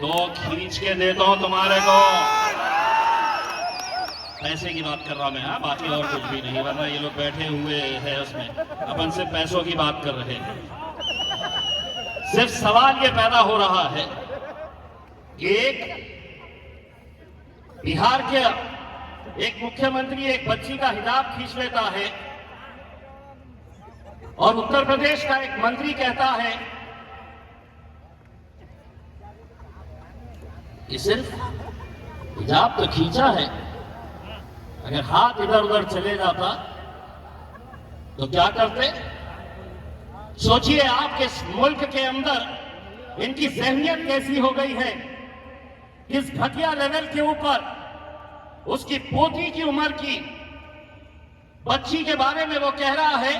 2 खींच के देता हूं तुम्हारे को। पैसे की बात कर रहा मैं, बाकी और कुछ भी नहीं, वरना ये लोग बैठे हुए हैं उसमें अपन से पैसों की बात कर रहे हैं। सिर्फ सवाल ये पैदा हो रहा है कि एक बिहार के एक मुख्यमंत्री एक बच्ची का हिजाब खींच लेता है और उत्तर प्रदेश का एक मंत्री कहता है कि सिर्फ हिजाब तो खींचा है, अगर हाथ इधर उधर चले जाता तो क्या करते? सोचिए आपके मुल्क के अंदर इनकी ज़हनियत कैसी हो गई है, किस घटिया लेवल के ऊपर उसकी पोती की उम्र की बच्ची के बारे में वो कह रहा है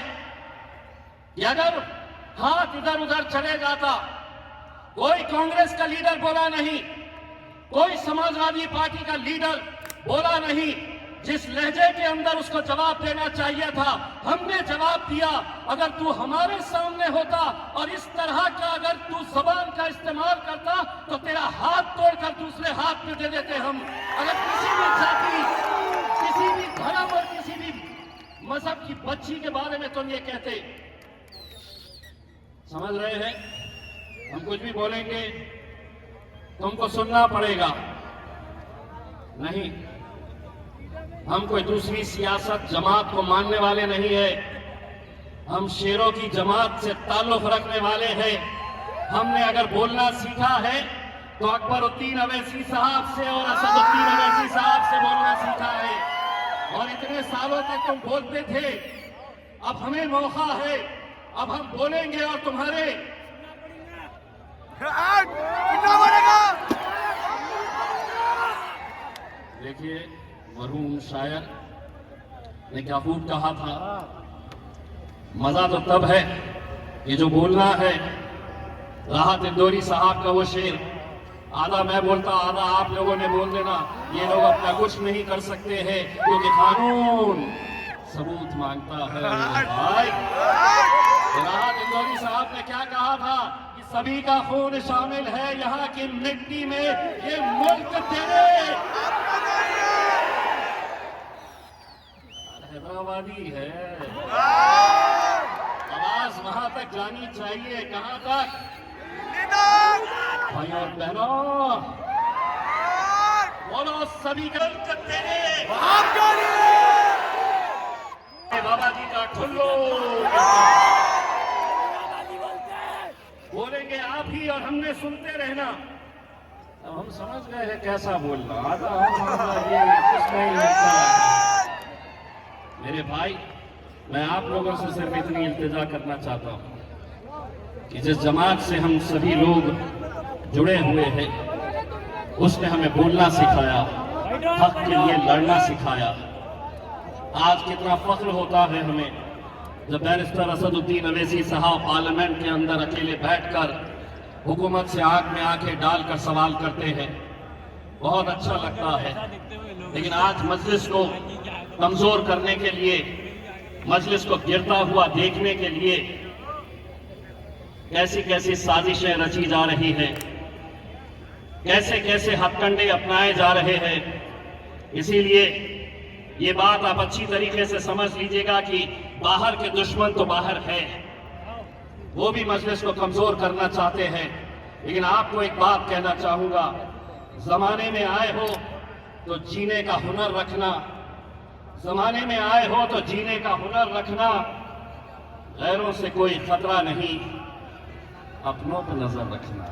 कि अगर हाथ इधर उधर चले जाता, कोई कांग्रेस का लीडर बोला नहीं, कोई समाजवादी पार्टी का लीडर बोला नहीं, जिस लहजे के अंदर उसको जवाब देना चाहिए था हमने जवाब दिया। अगर तू हमारे सामने होता और इस तरह का अगर तू जबान का इस्तेमाल करता तो तेरा हाथ तोड़कर दूसरे हाथ में दे देते हम। अगर किसी भी जाति, किसी भी धर्म और किसी भी मजहब की बच्ची के बारे में तुम ये कहते, समझ रहे हैं? हम कुछ भी बोलेंगे तुमको सुनना पड़ेगा। नहीं, हम कोई दूसरी सियासत जमात को मानने वाले नहीं है, हम शेरों की जमात से ताल्लुक रखने वाले हैं। हमने अगर बोलना सीखा है तो अकबरुद्दीन अवैसी साहब से और असदुद्दीन अवैसी साहब से बोलना सीखा है। और इतने सालों तक तुम बोलते थे, अब हमें मौका है, अब हम बोलेंगे और तुम्हारे देखिए मरहूम शायर ने क्या खूब कहा था, मजा तो तब है ये जो बोलना है। राहत इंदौरी साहब का वो शेर, आधा मैं बोलता आधा आप लोगों ने बोल देना, ये लोग अपना कुछ नहीं कर सकते हैं क्योंकि कानून सबूत मांगता है। भाई राहत इंदौरी साहब ने क्या कहा था कि सभी का खून शामिल है यहाँ की मिट्टी में, ये मुल्क तेरे हैदराबादी है। आवाज वहां तक जानी चाहिए, कहां तक? भाई और बहनों, बोलो सभी का तेरे बाबा जी का ठुल्लो बोलेंगे आप ही और हमने सुनते रहना। अब हम समझ गए हैं कैसा बोलना, ये कुछ नहीं लगता। मेरे भाई, मैं आप लोगों से सिर्फ इतनी इल्तिजा करना चाहता हूं कि जिस जमात से हम सभी लोग जुड़े हुए हैं उसने हमें बोलना सिखाया, हक के लिए लड़ना सिखाया। आज कितना फख्र होता है हमें जब बैरिस्टर असदुद्दीन अवैसी साहब पार्लियामेंट के अंदर अकेले बैठकर हुकूमत से आंख में आंखें डालकर सवाल करते हैं, बहुत अच्छा लगता है। लेकिन आज मजलिस को कमजोर करने के लिए, मजलिस को गिरता हुआ देखने के लिए कैसी कैसी साजिशें रची जा रही हैं, कैसे कैसे हथकंडे अपनाए जा रहे हैं। इसीलिए ये बात आप अच्छी तरीके से समझ लीजिएगा कि बाहर के दुश्मन तो बाहर है, वो भी मजलिस को कमजोर करना चाहते हैं। लेकिन आपको एक बात कहना चाहूंगा, जमाने में आए हो तो जीने का हुनर रखना, जमाने में आए हो तो जीने का हुनर रखना। गैरों से कोई खतरा नहीं, अपनों पर नजर रखना।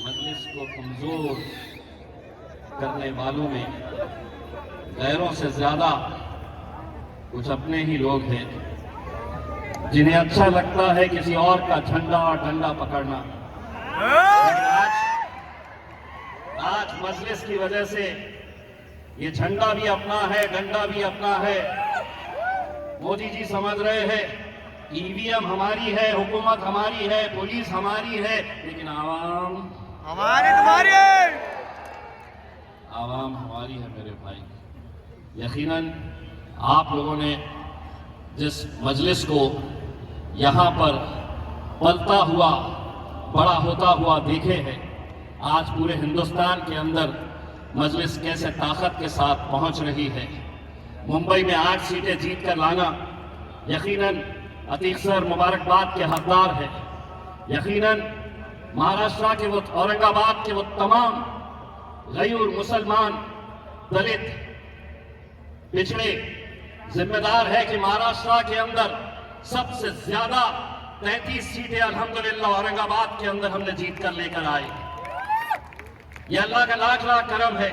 मजलिस को कमजोर करने वालों में गैरों से ज्यादा कुछ अपने ही लोग हैं। जिन्हें अच्छा लगता है किसी और का झंडा और डंडा पकड़ना। लेकिन आज मजलिस की वजह से ये झंडा भी अपना है, डंडा भी अपना है। मोदी जी समझ रहे हैं ईवीएम हमारी है, हुकूमत हमारी है, पुलिस हमारी है, लेकिन आवाम आवाम हमारी है मेरे भाई। यकीनन आप लोगों ने जिस मजलिस को यहाँ पर पलता हुआ बड़ा होता हुआ देखे हैं, आज पूरे हिंदुस्तान के अंदर मजलिस कैसे ताकत के साथ पहुँच रही है। मुंबई में 8 सीटें जीत कर लाना यकीनन अतीक सर मुबारकबाद के हकदार है। यकीनन महाराष्ट्र के वो औरंगाबाद के वो तमाम गैर मुसलमान दलित पिछड़े जिम्मेदार है कि महाराष्ट्र के अंदर सबसे ज्यादा 33 सीटें अल्हम्दुलिल्लाह औरंगाबाद के अंदर हमने जीत कर लेकर आए। ये अल्लाह का लाख लाख करम है।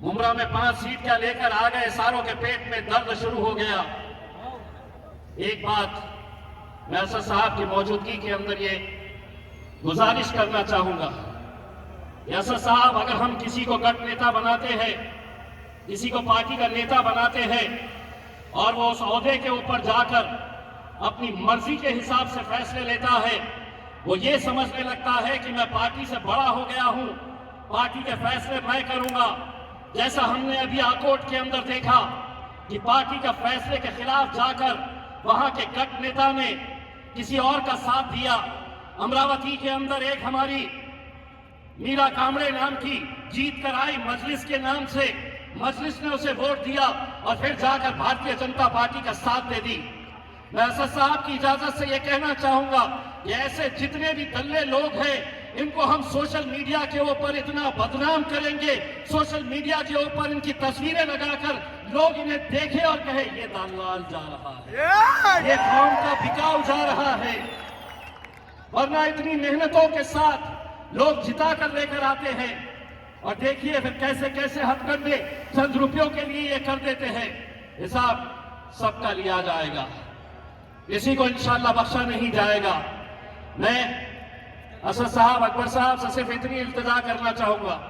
मुमरा में 5 सीट क्या लेकर आ गए, सारों के पेट में दर्द शुरू हो गया। एक बात मैं असद साहब की मौजूदगी के अंदर ये गुजारिश करना चाहूंगा, असद साहब, अगर हम किसी को गठ नेता बनाते हैं, किसी को पार्टी का नेता बनाते हैं और वो उस ओहदे के ऊपर जाकर अपनी मर्जी के हिसाब से फैसले लेता है, वो ये समझने लगता है कि मैं पार्टी से बड़ा हो गया हूं, पार्टी के फैसले मैं करूंगा। जैसा हमने अभी आकोट के अंदर देखा कि पार्टी का फैसले के खिलाफ जाकर वहां के गठ नेता ने किसी और का साथ दिया। अमरावती के अंदर एक हमारी मीरा कामड़े नाम की जीत कर आई मजलिस के नाम से, मजलिस ने उसे वोट दिया और फिर जाकर भारतीय जनता पार्टी का साथ दे दी। मैं असद साहब की इजाजत से यह कहना चाहूंगा कि ऐसे जितने भी दल्ले लोग हैं, इनको हम सोशल मीडिया के ऊपर इतना बदनाम करेंगे, सोशल मीडिया के ऊपर इनकी तस्वीरें लगाकर लोग इन्हें देखें और कहे ये दलाल जा रहा है, ये कौम का बिकाऊ जा रहा है। वरना इतनी मेहनतों के साथ लोग जिता कर लेकर आते हैं और देखिए फिर कैसे कैसे हथकंडे चंद रुपयों के लिए ये कर देते हैं। हिसाब सबका लिया जाएगा, किसी को इंशाअल्लाह बख्शा नहीं जाएगा। मैं असद साहब, अकबर साहब से सिर्फ इतनी इल्तिजा करना चाहूंगा,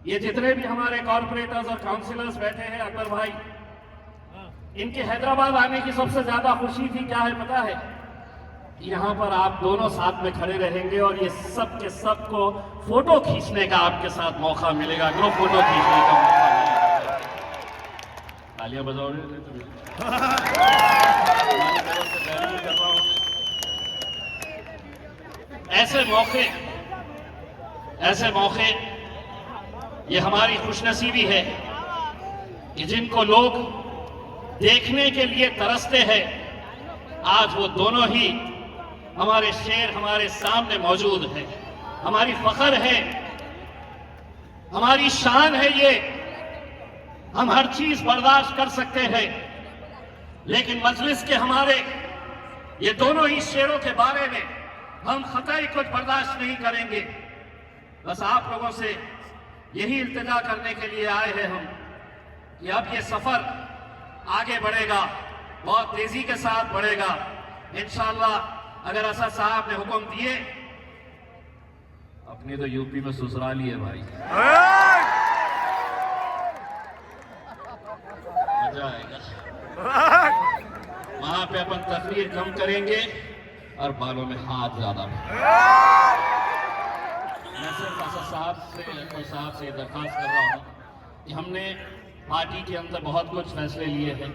ये जितने भी हमारे कॉर्पोरेटर्स और काउंसिलर्स बैठे हैं, अकबर भाई, इनके हैदराबाद आने की सबसे ज्यादा खुशी थी क्या है पता है? यहाँ पर आप दोनों साथ में खड़े रहेंगे और ये सब के सब को फोटो खींचने का आपके साथ मौका मिलेगा, ग्रुप फोटो खींचने का मौका मिलेगा। तालियां बजाओ कर रहा हूं। ऐसे मौके ये हमारी खुशनसीबी है कि जिनको लोग देखने के लिए तरसते हैं, आज वो दोनों ही हमारे शेर हमारे सामने मौजूद है। हमारी फख्र है, हमारी शान है ये। हम हर चीज बर्दाश्त कर सकते हैं, लेकिन मजलिस के हमारे ये दोनों ही शेरों के बारे में हम खतई कुछ बर्दाश्त नहीं करेंगे। बस आप लोगों से यही इल्तिजा करने के लिए आए हैं हम कि अब ये सफर आगे बढ़ेगा, बहुत तेजी के साथ बढ़ेगा इंशाअल्लाह। अगर असद साहब ने हुक्म दिए, अपनी तो यूपी में ससुराल ही है भाई, मजा आएगा। वहां पे अपन तकरीर कम करेंगे और बालों में हाथ ज्यादा। मैं सिर्फ असद साहब से दरखास्त कर रहा हूं कि हमने पार्टी के अंदर बहुत कुछ फैसले लिए हैं।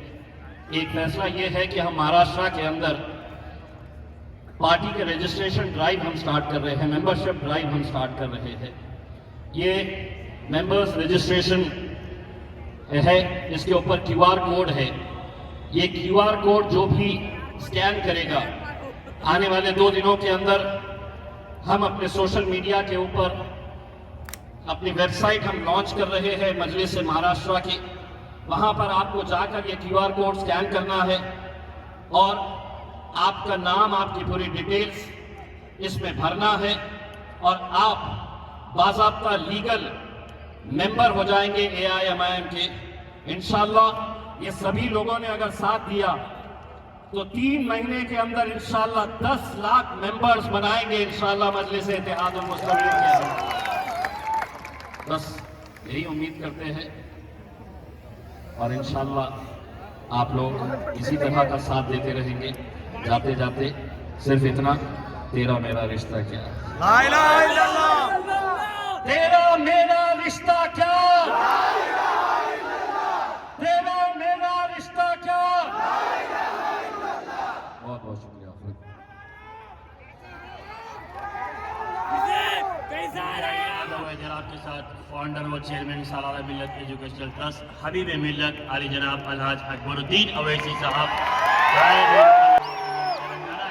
एक फैसला ये है कि हम महाराष्ट्र के अंदर पार्टी के रजिस्ट्रेशन ड्राइव हम स्टार्ट कर रहे हैं, मेंबरशिप ड्राइव हम स्टार्ट कर रहे हैं। ये मेंबर्स रजिस्ट्रेशन है, इसके ऊपर QR कोड है। ये QR कोड जो भी स्कैन करेगा, आने वाले 2 दिनों के अंदर हम अपने सोशल मीडिया के ऊपर अपनी वेबसाइट हम लॉन्च कर रहे हैं मजलिस महाराष्ट्र की। वहां पर आपको जाकर ये QR कोड स्कैन करना है और आपका नाम, आपकी पूरी डिटेल्स इसमें भरना है और आप बाज़ाब्ता लीगल मेंबर हो जाएंगे AIMIM के इंशाअल्लाह। ये सभी लोगों ने अगर साथ दिया तो 3 महीने के अंदर इंशाल्लाह 10 लाख मेंबर्स बनाएंगे इंशाल्लाह मजलिस इत्तेहादुल मुस्लिमीन के अंदर। बस यही उम्मीद करते हैं और इंशाल्लाह आप लोग इसी तरह का साथ देते रहेंगे। जाते जाते सिर्फ इतना, तेरा मेरा रिश्ता क्या, ला इलाहा इल्लल्लाह, तेरा मेरा रिश्ता क्या, तेरा मेरा रिश्ता क्या। बहुत बहुत शुक्रिया। जनाब के साथ फाउंडर व चेयरमैन सालाना मिल्लत एजुकेशनल ट्रस्ट हबीब मिल्लत अली जनाब अलहाज अकबरुद्दीन अवैसी साहब तेलंगाना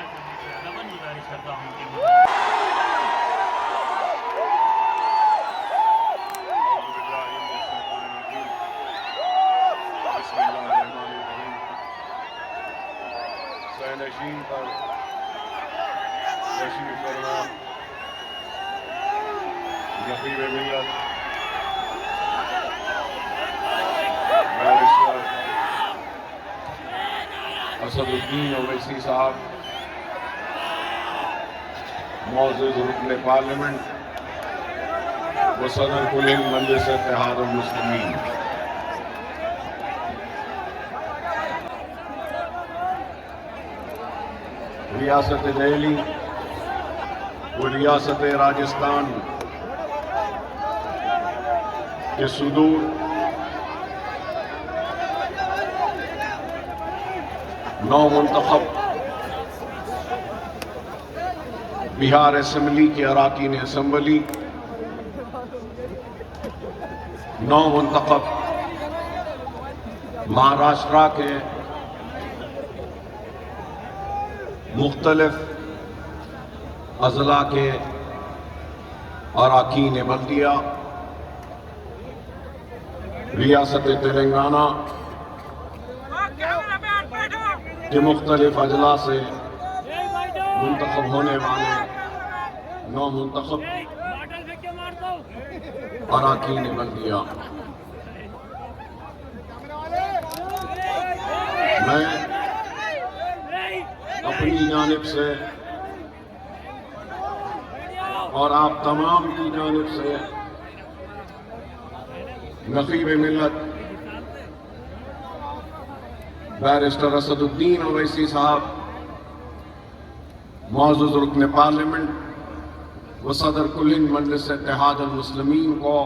गुजारिश करता हूँ कि नशीन पर तशरीफ फरमा नकीब मिल्लत बैरिस्टर असदुद्दीन ओवैसी साहब, मौजूद रुकन पार्लियामेंट व सदर कुल मजलिस इत्तेहादुल मुस्लिमीन, रियासत दिल्ली व रियासत राजस्थान के सुदूर नौ मुंतखब बिहार असेंबली के अराकीन असेंबली, नौ मुंतखब महाराष्ट्र के मुख्तलिफ अजला के अराकीन बल्दिया, रियासत तेलंगाना के मुख्तलिफ अजला से मुंतखब होने वाले 9 मुंतखब अराकीन बल्दिया, मैं अपनी जानिब से और आप तमाम की जानिब से नकीब मिल्लत बैरिस्टर असदुद्दीन ओवैसी साहब, मौजूद रुकन पार्लियामेंट व सदर कुल मजलिस इत्तेहादुल मुस्लिमीन को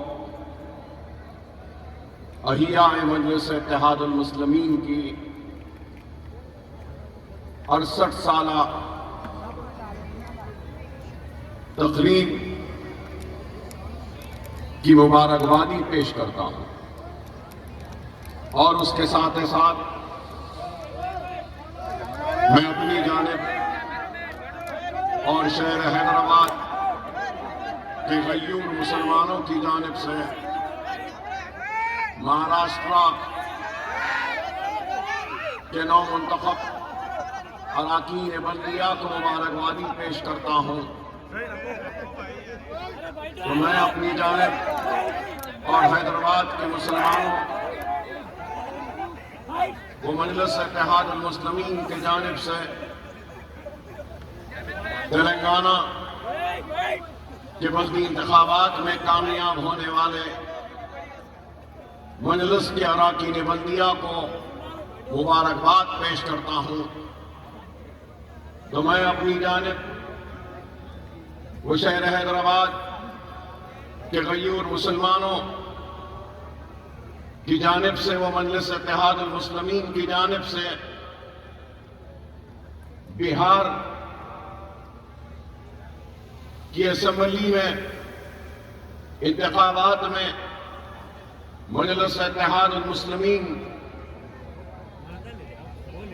अहिया मजलिस इत्तेहादुल मुस्लिमीन की 68 साला तकरीब की मुबारकबादी पेश करता हूं और उसके साथ ही साथ मैं अपनी जानिब और शहर हैदराबाद के गयूर मुसलमानों की जानिब से महाराष्ट्र के 9 मुंतखब अराकीन बल्दिया को मुबारकबादी पेश करता हूं। तो मैं अपनी जानिब और हैदराबाद के मुसलमानों को मजलिस इत्तेहादुल मुस्लिमीन की जानिब से तेलंगाना के बल्दी इंतखाबात में कामयाब होने वाले मजलिस के अराकीन बल्दिया को मुबारकबाद पेश करता हूं। तो मैं अपनी जानिब वो शहर हैदराबाद के गयूर मुसलमानों की जानिब से, वो मजलिस इत्तेहादुल मुस्लिमीन की जानिब से बिहार की असेंबली में इंतखाबात में मजलिस इत्तेहादुल मुस्लिमीन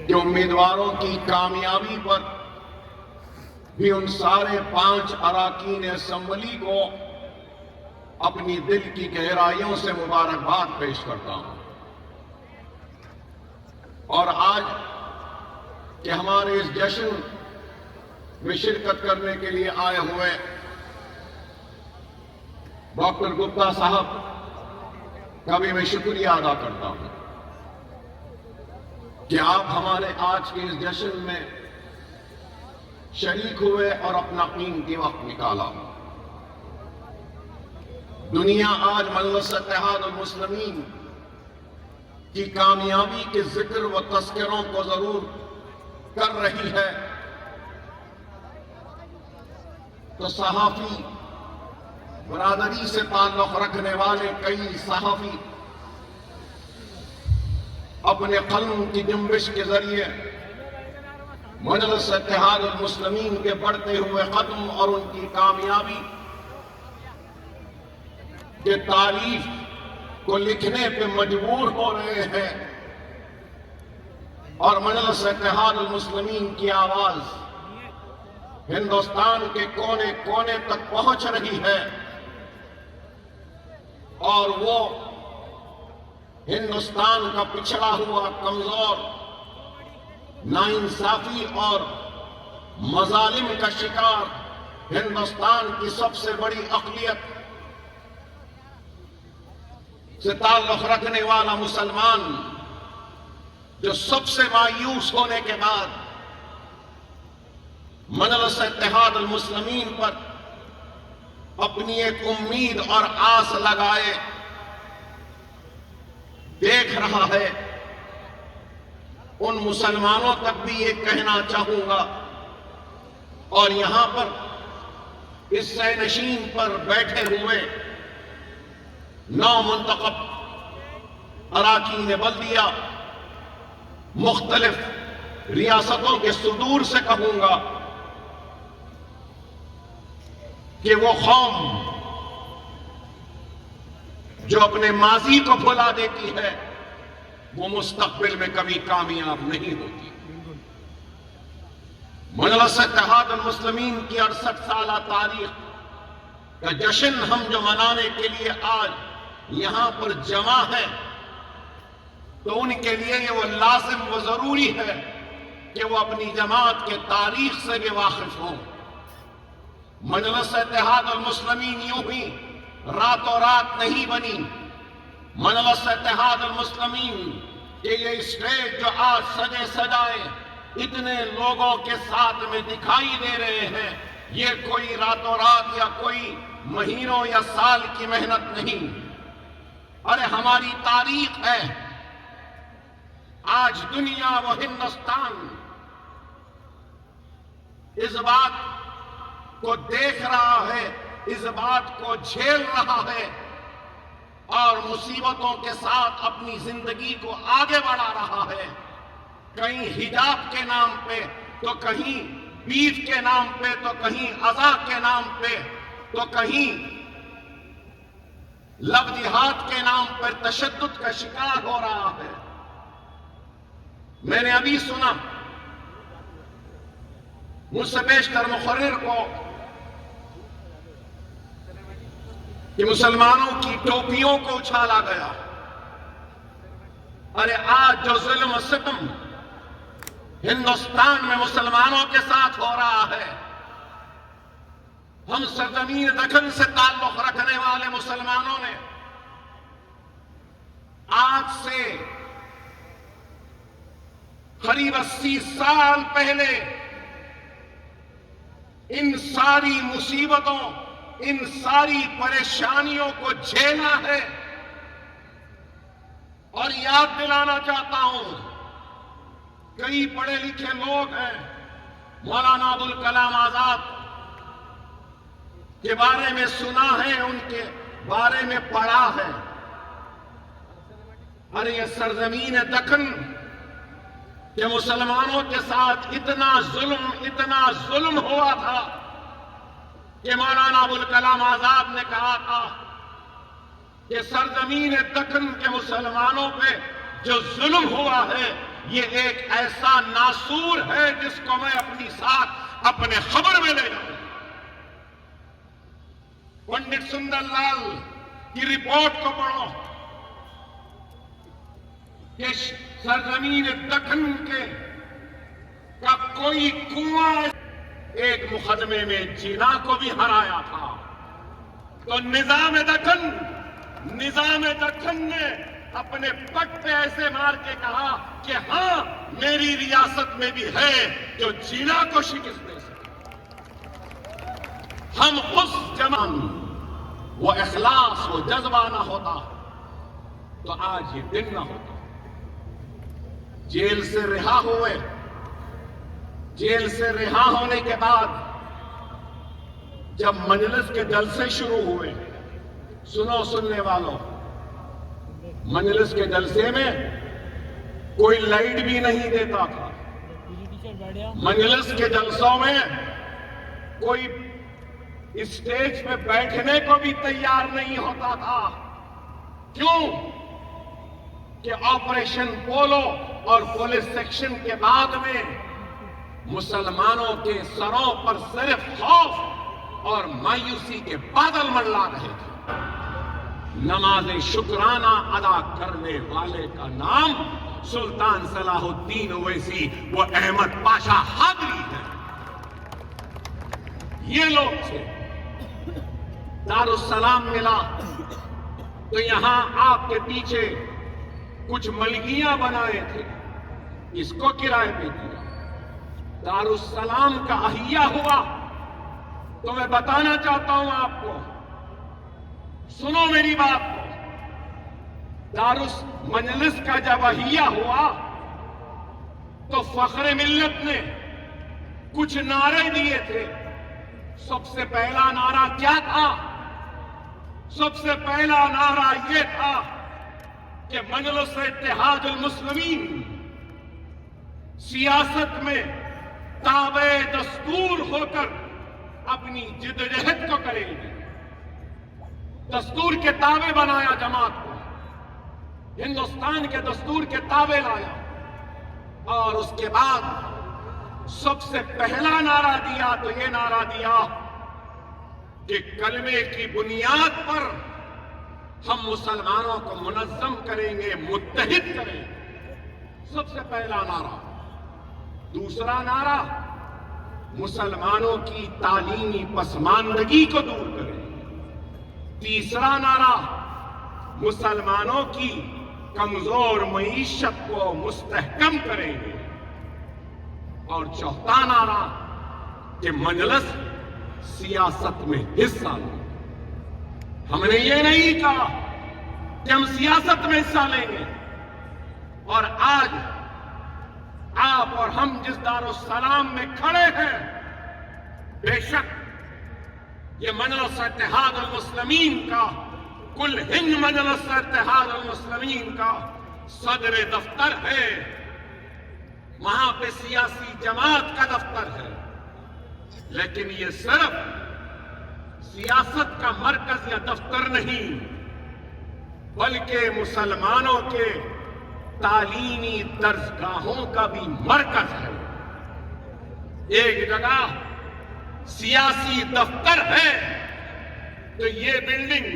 के उम्मीदवारों की कामयाबी पर भी उन सारे 5 अराकीन असेंबली को अपनी दिल की गहराइयों से मुबारकबाद पेश करता हूं। और आज के हमारे इस जश्न में शिरकत करने के लिए आए हुए डॉक्टर गुप्ता साहब का भी मैं शुक्रिया अदा करता हूं। कि आप हमारे आज के इस जश्न में शरीक हुए और अपना कीमती वक्त निकाला। दुनिया आज मजलिस इत्तेहादुल मुस्लिमीन की कामयाबी के जिक्र व तस्करों को जरूर कर रही है, तो सहाफी बरादरी से ताल्लुक रखने वाले कई सहाफी अपने कलम की जुम्बिश के जरिए मजलिस इत्तेहादुल मुस्लिमीन के बढ़ते हुए कदम और उनकी कामयाबी के तारीफ को लिखने पे मजबूर हो रहे हैं और मजलिस इत्तेहादुल मुस्लिमीन की आवाज हिंदुस्तान के कोने कोने तक पहुंच रही है और वो हिंदुस्तान का पिछड़ा हुआ, कमजोर, नाइंसाफी और मजालिम का शिकार हिंदुस्तान की सबसे बड़ी अक़लियत से ताल्लुक रखने वाला मुसलमान, जो सबसे मायूस होने के बाद मजलिस इत्तेहादुल मुस्लिमीन पर अपनी एक उम्मीद और आस लगाए देख रहा है, उन मुसलमानों तक भी ये कहना चाहूंगा और यहां पर इस सैनशीन पर बैठे हुए 9 मुंतखब अराकीन बल्दिया मुख्तलिफ रियासतों के सुदूर से कहूंगा कि वो कौम जो अपने माजी को भुला देती है, वो मुस्तकबिल में कभी कामयाब नहीं होती। मजलिस इत्तेहादुल मुस्लिमीन की 68 साला तारीख का जश्न हम जो मनाने के लिए आज यहां पर जमा है, तो उनके लिए ये वो लाजिम व जरूरी है कि वो अपनी जमात के तारीख से भी वाकिफ हों। मजलिस इत्तेहादुल मुस्लिमीन यूं ही रातों रात नहीं बनी। मजलिस इत्तेहादुल मुस्लिमीन के ये स्टेज जो आज सजे सजाए इतने लोगों के साथ में दिखाई दे रहे हैं, ये कोई रातों रात या कोई महीनों या साल की मेहनत नहीं। अरे हमारी तारीख है। आज दुनिया व हिंदुस्तान इस बात को देख रहा है, इस बात को झेल रहा है और मुसीबतों के साथ अपनी जिंदगी को आगे बढ़ा रहा है। कहीं हिजाब के नाम पे, तो कहीं बीफ के नाम पे, तो कहीं अज़ा के नाम पे, तो कहीं लफ्ज़िहात के नाम पर तशद्दुद का शिकार हो रहा है। मैंने अभी सुना मुझसे पेशतर मुखर्रिर को कि मुसलमानों की टोपियों को उछाला गया। अरे आज जो जुल्म सितम हिंदुस्तान में मुसलमानों के साथ हो रहा है, हम सरजमीन दखन से ताल्लुक रखने वाले मुसलमानों ने आज से करीब 80 साल पहले इन सारी मुसीबतों, इन सारी परेशानियों को झेला है। और याद दिलाना चाहता हूं, कई पढ़े लिखे लोग हैं, मौलाना अबुल कलाम आजाद के बारे में सुना है, उनके बारे में पढ़ा है। अरे ये सरजमीन दखन के मुसलमानों के साथ इतना जुल्म हुआ था कि मौलाना अबुल कलाम आजाद ने कहा था कि सरजमीन दखन के मुसलमानों पे जो जुल्म हुआ है, ये एक ऐसा नासूर है जिसको मैं अपनी साथ अपने खबर में ले जाऊं। पंडित सुंदरलाल की रिपोर्ट को पढ़ो कि सरजमीन दखन के का कोई कुआं एक मुकदमे में जीना को भी हराया था। तो निजाम दखन ने अपने पट पे ऐसे मार के कहा कि हां, मेरी रियासत में भी है जो जीना को शिकस्त दे सके। हम उस जमान वो इखलास, वो जज्बा ना होता तो आज ये दिन ना होता। जेल से रिहा हुए, जेल से रिहा होने के बाद जब मजलिस के जलसे शुरू हुए, सुनो सुनने वालों, मजलिस के जलसे में कोई लाइट भी नहीं देता था। मजलिस के जलसों में कोई स्टेज पे बैठने को भी तैयार नहीं होता था। क्यों? कि ऑपरेशन पोलो और पुलिस सेक्शन के बाद में मुसलमानों के सरों पर सिर्फ खौफ और मायूसी के बादल मंडला रहे थे। नमाज शुक्राना अदा करने वाले का नाम सुल्तान सलाहुद्दीन ओवैसी, वो अहमद पाशा हादरी है। ये लोग थे। दारुस्सलाम मिला तो यहां आपके पीछे कुछ मलकियां बनाए थे, इसको किराए पे दिया। दारुस्सलाम का अहिया हुआ तो मैं बताना चाहता हूं आपको, सुनो मेरी बात को। दारुस मजलिस का जब अहिया हुआ तो फख्र मिल्लत ने कुछ नारे दिए थे। सबसे पहला नारा क्या था? सबसे पहला नारा यह था कि मजलिस इत्तेहादुल मुस्लिमीन सियासत में ताबे दस्तूर होकर अपनी जिद्दोजहद को करेगी। दस्तूर के ताबे बनाया जमात को, हिंदुस्तान के दस्तूर के ताबे लाया, और उसके बाद सबसे पहला नारा दिया तो ये नारा दिया कि कलमे की बुनियाद पर हम मुसलमानों को मुनज़्ज़म करेंगे, मुत्तहिद करेंगे। सबसे पहला नारा। दूसरा नारा, मुसलमानों की तालीमी पसमानदगी को दूर करेंगे। तीसरा नारा, मुसलमानों की कमजोर मईशत को मुस्तहकम करेंगे। और चौथा नारा कि मजलिस सियासत में हिस्सा लें। हमने ये नहीं कहा कि हम सियासत में हिस्सा लेंगे। और आज आप और हम जिस दारुस्सलाम में खड़े हैं, बेशक ये मजलिस इत्तेहादुल मुस्लिमीन का, कुल हिंद मजलिस इत्तेहादुल मुस्लिमीन का सदर दफ्तर है। वहां पे सियासी जमात का दफ्तर है, लेकिन ये सिर्फ सियासत का मरकज या दफ्तर नहीं, बल्कि मुसलमानों के तालीमी दर्सगाहों का भी मरकज है। एक जगह सियासी दफ्तर है तो ये बिल्डिंग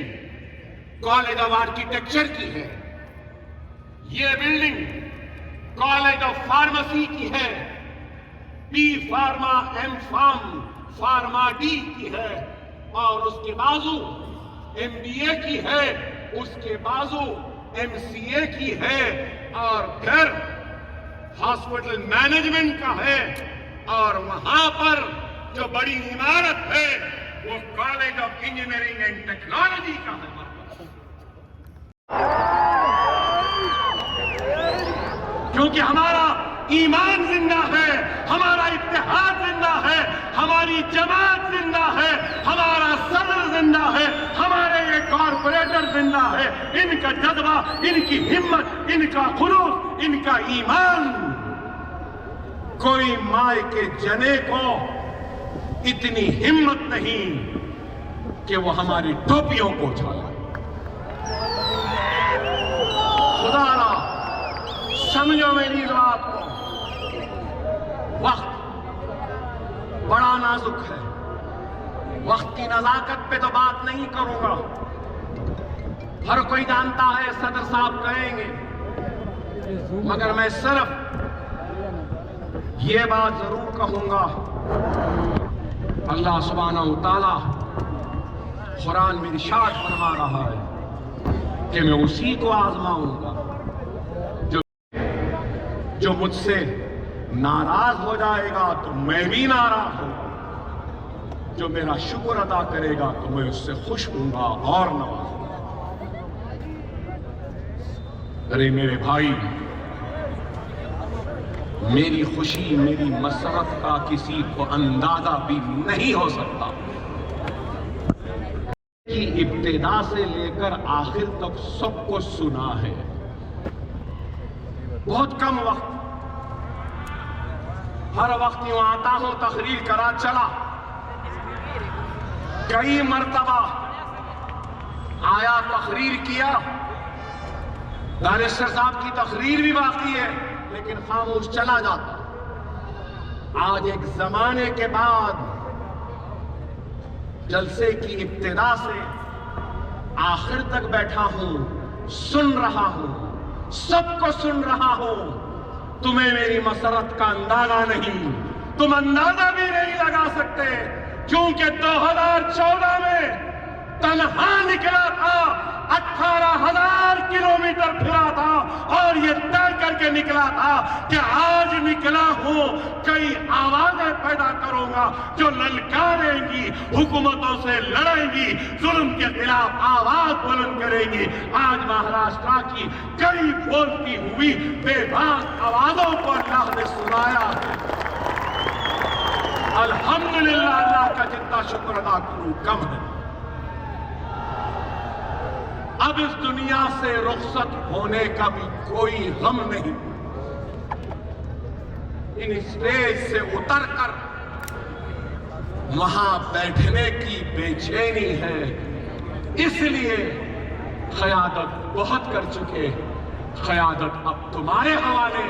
कॉलेज ऑफ आर्किटेक्चर की है, ये बिल्डिंग कॉलेज ऑफ फार्मेसी की है, B pharma, M pharm, pharma D की है, और उसके बाजू एमबीए की है, उसके बाजू एमसीए की है, और फिर हॉस्पिटल मैनेजमेंट का है, और वहां पर जो बड़ी इमारत है वो college of engineering and technology का है। क्योंकि हमारा ईमान जिंदा है, हमारा इत्तेहाद जिंदा है, हमारी जमात जिंदा है, हमारा सदर जिंदा है, हमारे ये कॉरपोरेटर जिंदा है। इनका जज्बा, इनकी हिम्मत, इनका खुलूस, इनका ईमान, कोई माय के जने को इतनी हिम्मत नहीं कि वो हमारी टोपियों को उछाला। खुदा समझो मेरी इस बात को। वक्त बड़ा नाजुक है, वक्त की नजाकत पे तो बात नहीं करूंगा। हर कोई जानता है सदर साहब कहेंगे, मगर मैं सिर्फ ये बात जरूर कहूंगा, अल्लाह सुब्हानहू तआला कुरान में इरशाद फरमा रहा है, कि मैं उसी को आजमाऊंगा जो मुझसे नाराज हो जाएगा तो मैं भी नाराज हूं, जो मेरा शुक्र अदा करेगा तो मैं उससे खुश हूंगा और नवाजूंगा। अरे मेरे भाई, मेरी खुशी, मेरी मसरत का किसी को अंदाजा भी नहीं हो सकता कि इब्तिदा से लेकर आखिर तक सब कुछ सुना है। बहुत कम वक्त, हर वक्त यूं आता हूं, तकरीर करा चला, कई मर्तबा आया, तकरीर किया, बैरिस्टर साहब की तकरीर भी बाकी है, लेकिन खामोश चला जाता। आज एक जमाने के बाद जलसे की इब्तिदा से आखिर तक बैठा हूं, सुन रहा हूं, सबको सुन रहा हूं। तुम्हें मेरी मसरत का अंदाजा नहीं, तुम अंदाजा भी नहीं लगा सकते, क्योंकि 2014 में तन्हा निकला था, 18,000 किलोमीटर फिरा था और ये तय करके निकला था कि आज निकला हूं, कई आवाजें पैदा करूंगा जो ललकारेंगी, हुकूमतों से लड़ेंगी, जुल्म के खिलाफ आवाज बुलंद करेंगी। आज महाराष्ट्र की कई बोलती हुई बेबाक आवाजों को अल्लाह ने सुनाया है। अल्हम्दुलिल्लाह, अल्लाह का जितना शुक्र अदा करूं कम है। अब इस दुनिया से रुखसत होने का भी कोई गम नहीं। इन स्टेज से उतरकर वहां बैठने की बेचैनी है, इसलिए क़यादत बहुत कर चुके, क़यादत अब तुम्हारे हवाले।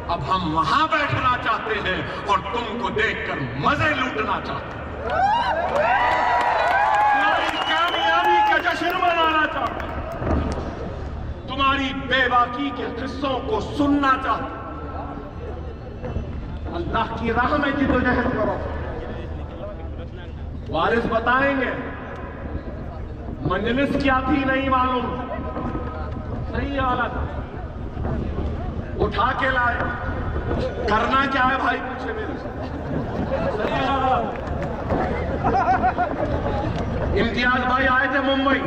अब हम वहां बैठना चाहते हैं और तुमको देखकर मजे लूटना चाहते हैं, तुम्हारी कामयाबी का जश्न मनाना चाहते हैं, तुम्हारी बेबाकी के किस्सों को सुनना चाहते हैं। अल्लाह की राह में जिद्दोजहद करो। वारिस बताएंगे मजलिस क्या थी नहीं मालूम, सही हालत उठा के लाए, करना क्या है भाई पूछे मेरे से, सही हालत। इम्तियाज भाई आए थे मुंबई,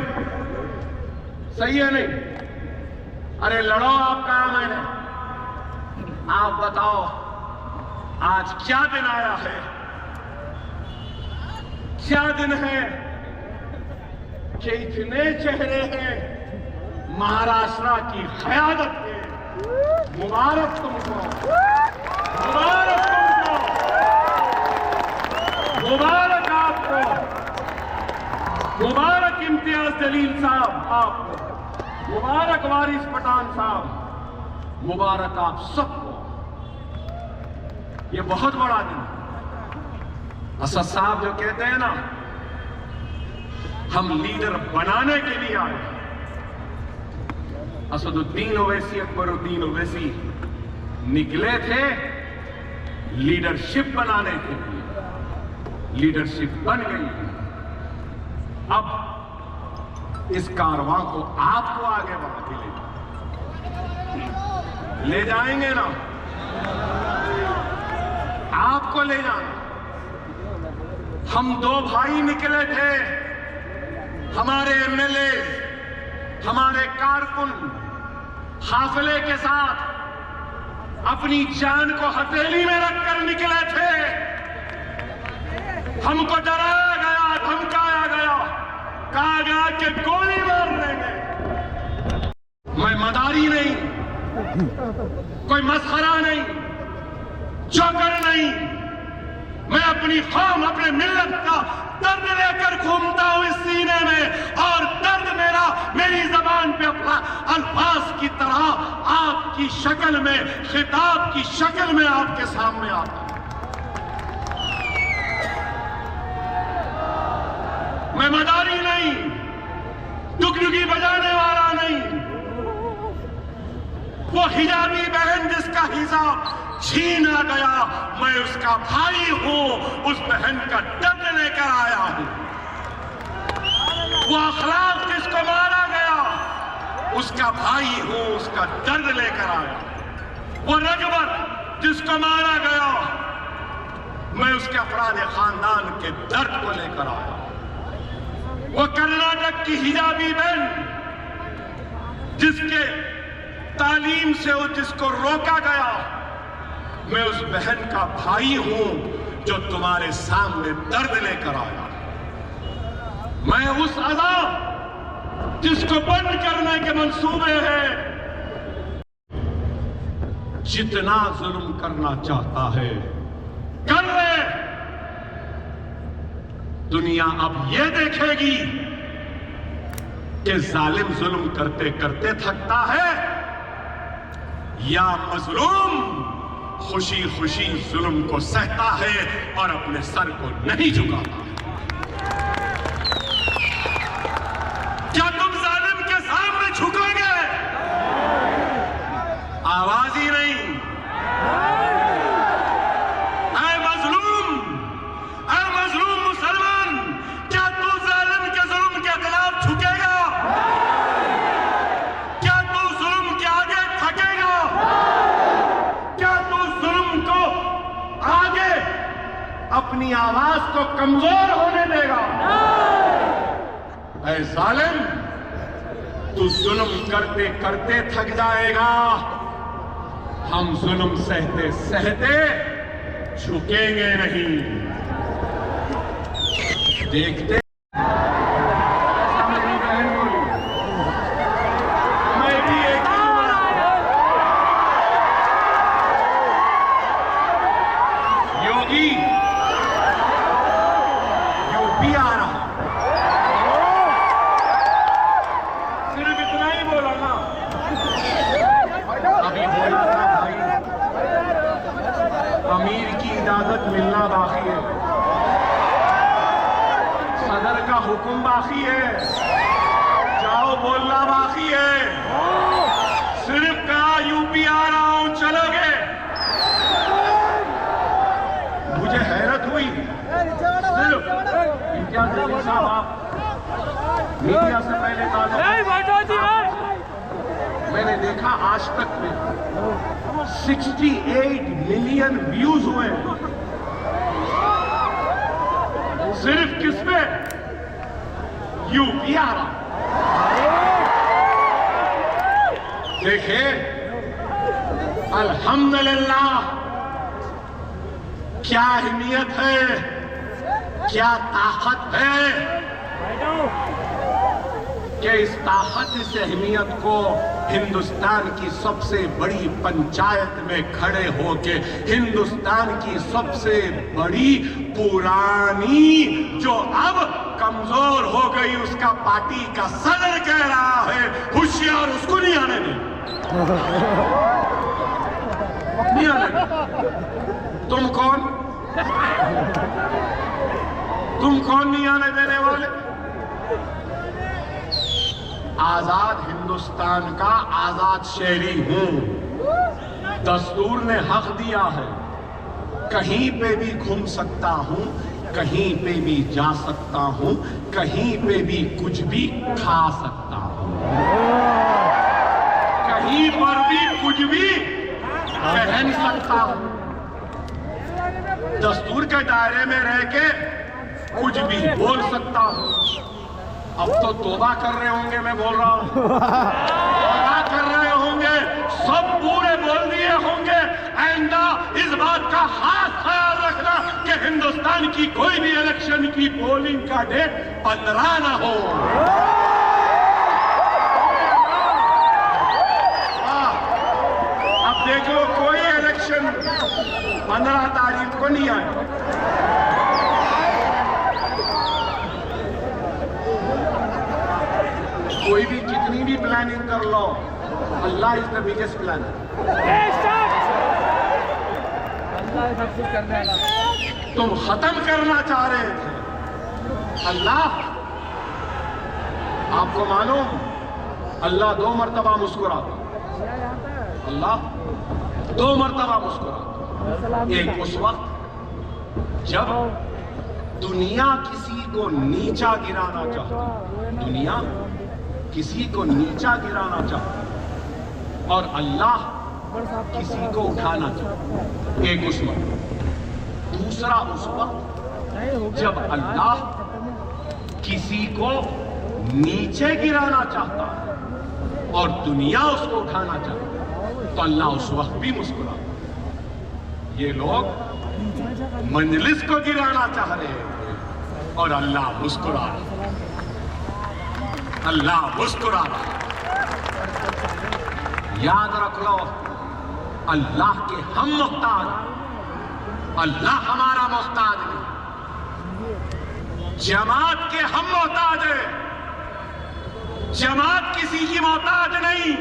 सही है नहीं? अरे लड़ो, आप कहा मैंने, आप बताओ आज क्या दिन आया है, क्या दिन है कि इतने चेहरे हैं महाराष्ट्र की क़यादत के। मुबारक तुमको, मुबारक तुमको, मुबारक आपको, मुबारक इम्तियाज जलील साहब आपको, मुबारक वारिस पठान साहब, मुबारक आप सबको। ये बहुत बड़ा दिन है। असद साहब जो कहते हैं ना, हम लीडर बनाने के लिए आए। असदुद्दीन ओवैसी, अकबरुद्दीन ओवैसी निकले थे लीडरशिप बनाने के लिए, लीडरशिप बन गई। अब इस कारवां को आपको आगे बढ़ा के ले जाएंगे ना, आपको ले जाना। हम दो भाई निकले थे, हमारे एमएलए, हमारे कारकुन काफिले के साथ अपनी जान को हथेली में रखकर निकले थे। हमको डराया गया, धमकाया गया, कहा गया कि गोली मार देंगे। मैं मदारी नहीं, कोई मसखरा नहीं, जोकर नहीं, मैं अपनी कौम, अपने मिल्लत का दर्द लेकर घूमता हूं इस सीने में, और दर्द मेरा मेरी जबान पे अपना अल्फाज की तरह आपकी शक्ल में, खिताब की शक्ल में आपके सामने आता है। मैं मदारी नहीं, डुगडुगी बजाने वाला नहीं, वो हिजाबी बहन जिसका हिजाब छीना गया, मैं उसका भाई हूं, उस बहन का दर्द लेकर आया हूं। वो अखलाक जिसको मारा गया, उसका भाई हूं, उसका दर्द लेकर आया। वो रगबर जिसको मारा गया, मैं उसके अफराद खानदान के दर्द को लेकर आया। वो कर्नाटक की हिजाबी बहन जिसके तालीम से जिसको रोका गया, मैं उस बहन का भाई हूं जो तुम्हारे सामने दर्द लेकर आया। मैं उस अज़ाब जिसको बंद करने के मंसूबे हैं, जितना जुल्म करना चाहता है कर ले। दुनिया अब यह देखेगी कि जालिम जुल्म करते करते थकता है या मजलूम खुशी खुशी जुल्म को सहता है और अपने सर को नहीं झुकाता। क्या तुम जालिम के सामने झुकोगे? आवाज ही नहीं। ऐ मजलूम मुसलमान, क्या तू जालिम के जुल्म के खिलाफ झुकेगा? क्या तू जुल्म के आगे थकेगा? क्या तू जुल्म को आगे अपनी आवाज को कमजोर होने देगा? ऐ जालिम, तू जुल्म करते करते थक जाएगा। हम जुल्म सहते सहते झुकेंगे नहीं। देखते मेरी बहन बोली, मैं भी एक योगी यूपी आ रहा। सिर्फ इतना ही बोला ना, अभी बोलना भाई, अमीर की इजाजत मिलना बाकी है, सदर का हुक्म बाकी है, जाओ बोलना बाकी है। सिर्फ कहा यूपी आ रहा हूं, चलोगे? मुझे हैरत हुई। सिर्फ इम्तियाज जलील साहब, आप मीडिया से पहले मैंने देखा आज तक में 68 मिलियन व्यूज हुए। सिर्फ किस पे? यूपी आ रहा। देखिए, अल्हम्दुलिल्लाह, क्या अहमियत है, क्या ताकत है कि इस ताकत, इस अहमियत को हिंदुस्तान की सबसे बड़ी पंचायत में खड़े होके, हिंदुस्तान की सबसे बड़ी पुरानी जो अब कमजोर हो गई उसका पार्टी का सदर कह रहा है होशियार, उसको नहीं आने दे, नहीं आने दे। तुम कौन नहीं आने देने वाले? आजाद हिंदुस्तान का आजाद शहरी हूं। दस्तूर ने हक दिया है, कहीं पे भी घूम सकता हूं, कहीं पे भी जा सकता हूं, कहीं पे भी कुछ भी खा सकता हूं, कहीं पर भी कुछ भी पहन सकता हूं। दस्तूर के दायरे में रह के कुछ भी बोल सकता हूं। अब तो तौबा कर रहे होंगे, मैं बोल रहा हूं, तौबा कर रहे होंगे, सब पूरे बोल दिए होंगे। आइंदा इस बात का खास ख्याल रखना कि हिंदुस्तान की कोई भी इलेक्शन की पोलिंग का डेट 15 ना हो। अब देख लो, कोई इलेक्शन 15 तारीख को नहीं आए। कोई भी कितनी भी प्लानिंग कर लो, अल्लाह इज द बिगेस्ट प्लानर। तुम खत्म करना चाह रहे थे, अल्लाह, आपको मालूम, अल्लाह 2 मरतबा मुस्कुराता, अल्लाह 2 मरतबा मुस्कुराता। एक उस वक्त जब दुनिया किसी को नीचा गिराना चाहती, दुनिया किसी को नीचा गिराना चाहता है और अल्लाह किसी को उठाना चाहता है। एक उस वक्त। दूसरा उस वक्त जब अल्लाह किसी को नीचे गिराना चाहता है और दुनिया उसको उठाना चाहती है, तो अल्लाह उस वक्त भी मुस्कुराता है। ये लोग मंजलिस को गिराना चाह रहे हैं और अल्लाह मुस्कुरा रहा है। अल्लाह मुस्कुरा रहा है। याद रख लो, अल्लाह के हम मोहताज, अल्लाह हमारा मोहताज नहीं। जमात के हम मोहताज है, जमात किसी की मोहताज नहीं।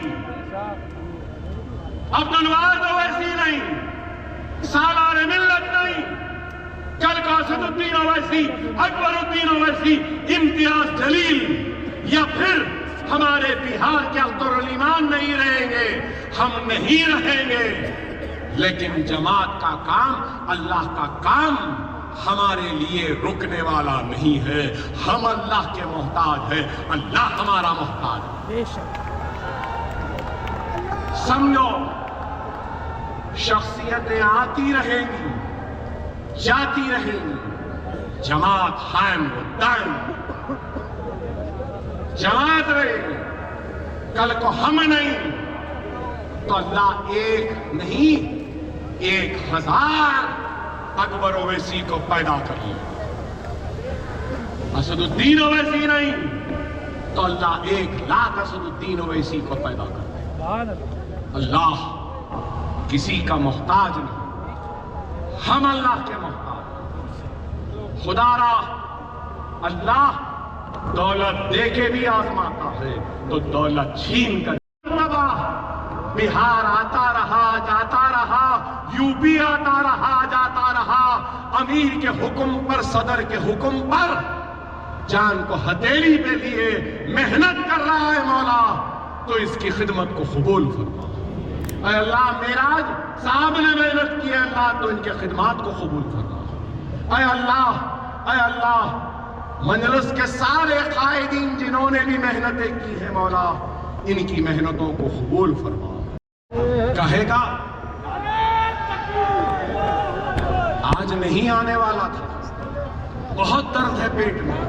अब्दुल ओवैसी नहीं, सालार मिल्लत नहीं, कल कासिमुद्दीन ओवैसी, अकबरुद्दीन ओवैसी, इम्तियाज जलील या फिर हमारे बिहार के अख्तरुल ईमान नहीं रहेंगे, हम नहीं रहेंगे। लेकिन जमात का काम, अल्लाह का काम हमारे लिए रुकने वाला नहीं है। हम अल्लाह के मोहताज है, अल्लाह हमारा मोहताज है। समझो, शख्सियतें आती रहेंगी, जाती रहेंगी, जमात कायम व दायम, जमात रहेगी। कल को हम नहीं तो अल्लाह एक नहीं 1000 अकबर ओवैसी को पैदा कर लिया। असदुद्दीन ओवैसी नहीं तो अल्लाह 1,00,000 असदुद्दीन ओवैसी को पैदा कर लिया। अल्लाह किसी का मोहताज नहीं, हम अल्लाह के मोहताज। खुदारा अल्लाह दौलत दे के भी आजमाता है तो दौलत छीन कर। बिहार आता रहा जाता रहा, यूपी आता रहा जाता रहा, अमीर के हुक्म पर, सदर के हुक्म पर जान को हथेली पे लिए मेहनत कर रहा है मौला, तो इसकी खिदमत को कबूल फरमा। ऐ अल्लाह, मेराज साहब ने मेहनत की है अल्लाह, तो इनके खिदमत को कबूल फरमा। ऐ अल्लाह, मजलिस के सारे कायदीन जिन्होंने भी मेहनतें की है मौला, इनकी मेहनतों को कबूल फरमा। कहेगा आज नहीं आने वाला था, बहुत दर्द है पेट में,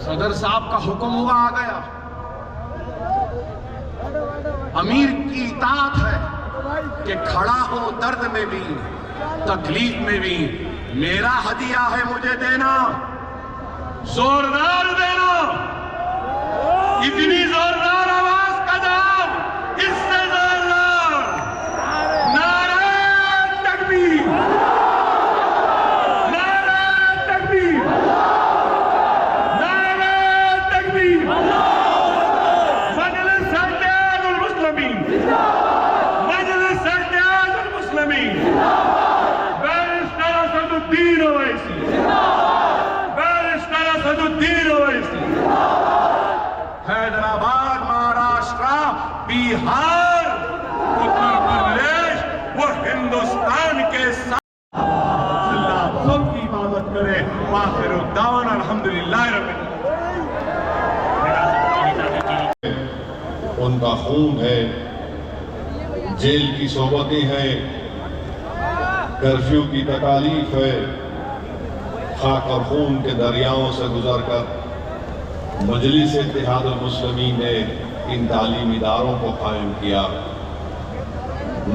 सदर साहब का हुक्म हुआ आ गया। अमीर की इताअत है कि खड़ा हो दर्द में भी, तकलीफ में भी। मेरा हदिया है मुझे देना, जोरदार देना, इतनी जोरदार आवाज का जवाब, इससे जोरदार नारे तकबीर, नारे तकबीर, नारे तकबीर। मजलिस सज्जादुल मुस्लिमीन, मजलिस सज्जादुल मुस्लिमीन, बैरिस्टर असदुद्दीन ओवैसी, असदुद्दीन ओवैसी, हैदराबाद, महाराष्ट्र, बिहार, उत्तर प्रदेश, वो हिंदुस्तान के साथ अल्लाह सबकी इबादत करे। आखिर दावाना अल्हम्दुलिल्लाह रब्बिल आलमीन। उनका खून है, जेल की सोबतें हैं, कर्फ्यू की तकालीफ है, खाक और खून के दरियाओं से गुजरकर मजलिस इत्तेहादुल मुस्लिमीन ने इन तालीमी इदारों को कायम किया।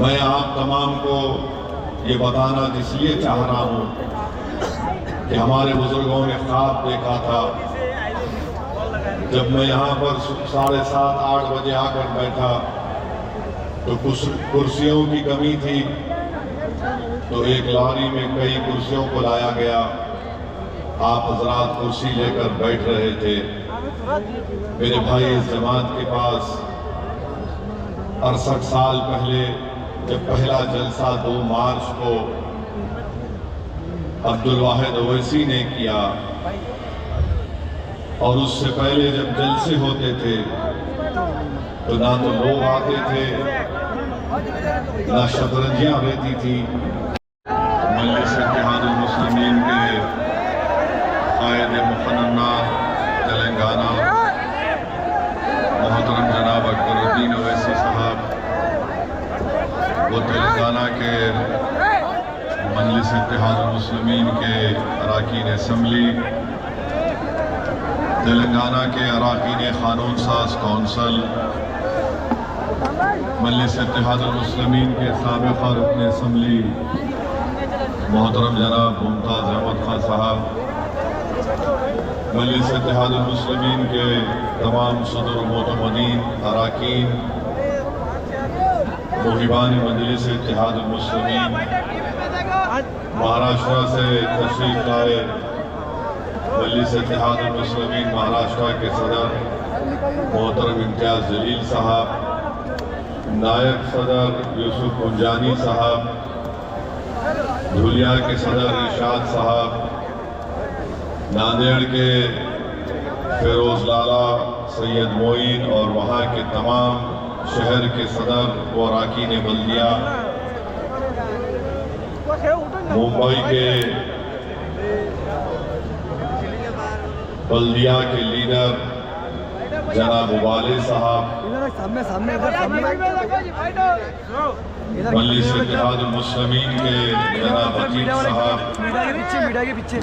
मैं आप तमाम को ये बताना इसलिए चाह रहा हूँ कि हमारे बुजुर्गों ने ख्वाब देखा था। जब मैं यहाँ पर 7:30-8 बजे आकर बैठा तो कुछ कुर्सियों की कमी थी, तो एक लॉरी में कई कुर्सियों को लाया गया। आप हजरात कुर्सी लेकर बैठ रहे थे। मेरे भाई, इस जमात के पास 68 साल पहले जब पहला जलसा 2 मार्च को अब्दुल वाहिद ओवैसी ने किया, और उससे पहले जब जलसे होते थे तो ना तो लोग आते थे, ना शतरंजियां रहती थी। मजलिस इत्तेहादुल मुस्लिमीन के कायद मुखन्ना तेलंगाना मजलिस इत्तेहादुल मुस्लिमीन के अरकान असम्बली, तेलंगाना के अरकान क़ानून साज कौंसल, मजलिस इत्तेहादुल मुस्लिमीन के साबिक़ा रुकन असम्बली मोहतरम जनाब मुमताज़ अहमद खान साहब, मजलिस इत्तेहादुल मुस्लिमीन के तमाम सदर मोतमदीन अरकान, मुहिबान मजलिस इत्तेहादुल मुस्लिमीन, महाराष्ट्र से तशरीफ लाए मजलिस इत्तेहादुल मुस्लिमीन महाराष्ट्र के सदर मोहतरम इम्तियाज़ जलील साहब, नायब सदर यूसुफ गुंजानी साहब, धुलिया के सदर इरशाद साहब, नांदेड़ के फिरोज लाला सैयद मोइन और वहाँ के तमाम शहर के सदर व अरकान बल्दिया, मुंबई के बल्दिया के लीडर जनाब उबाले साहब, मजलिस इत्तेहादुल मुस्लिमीन के जनाब अकील साहब,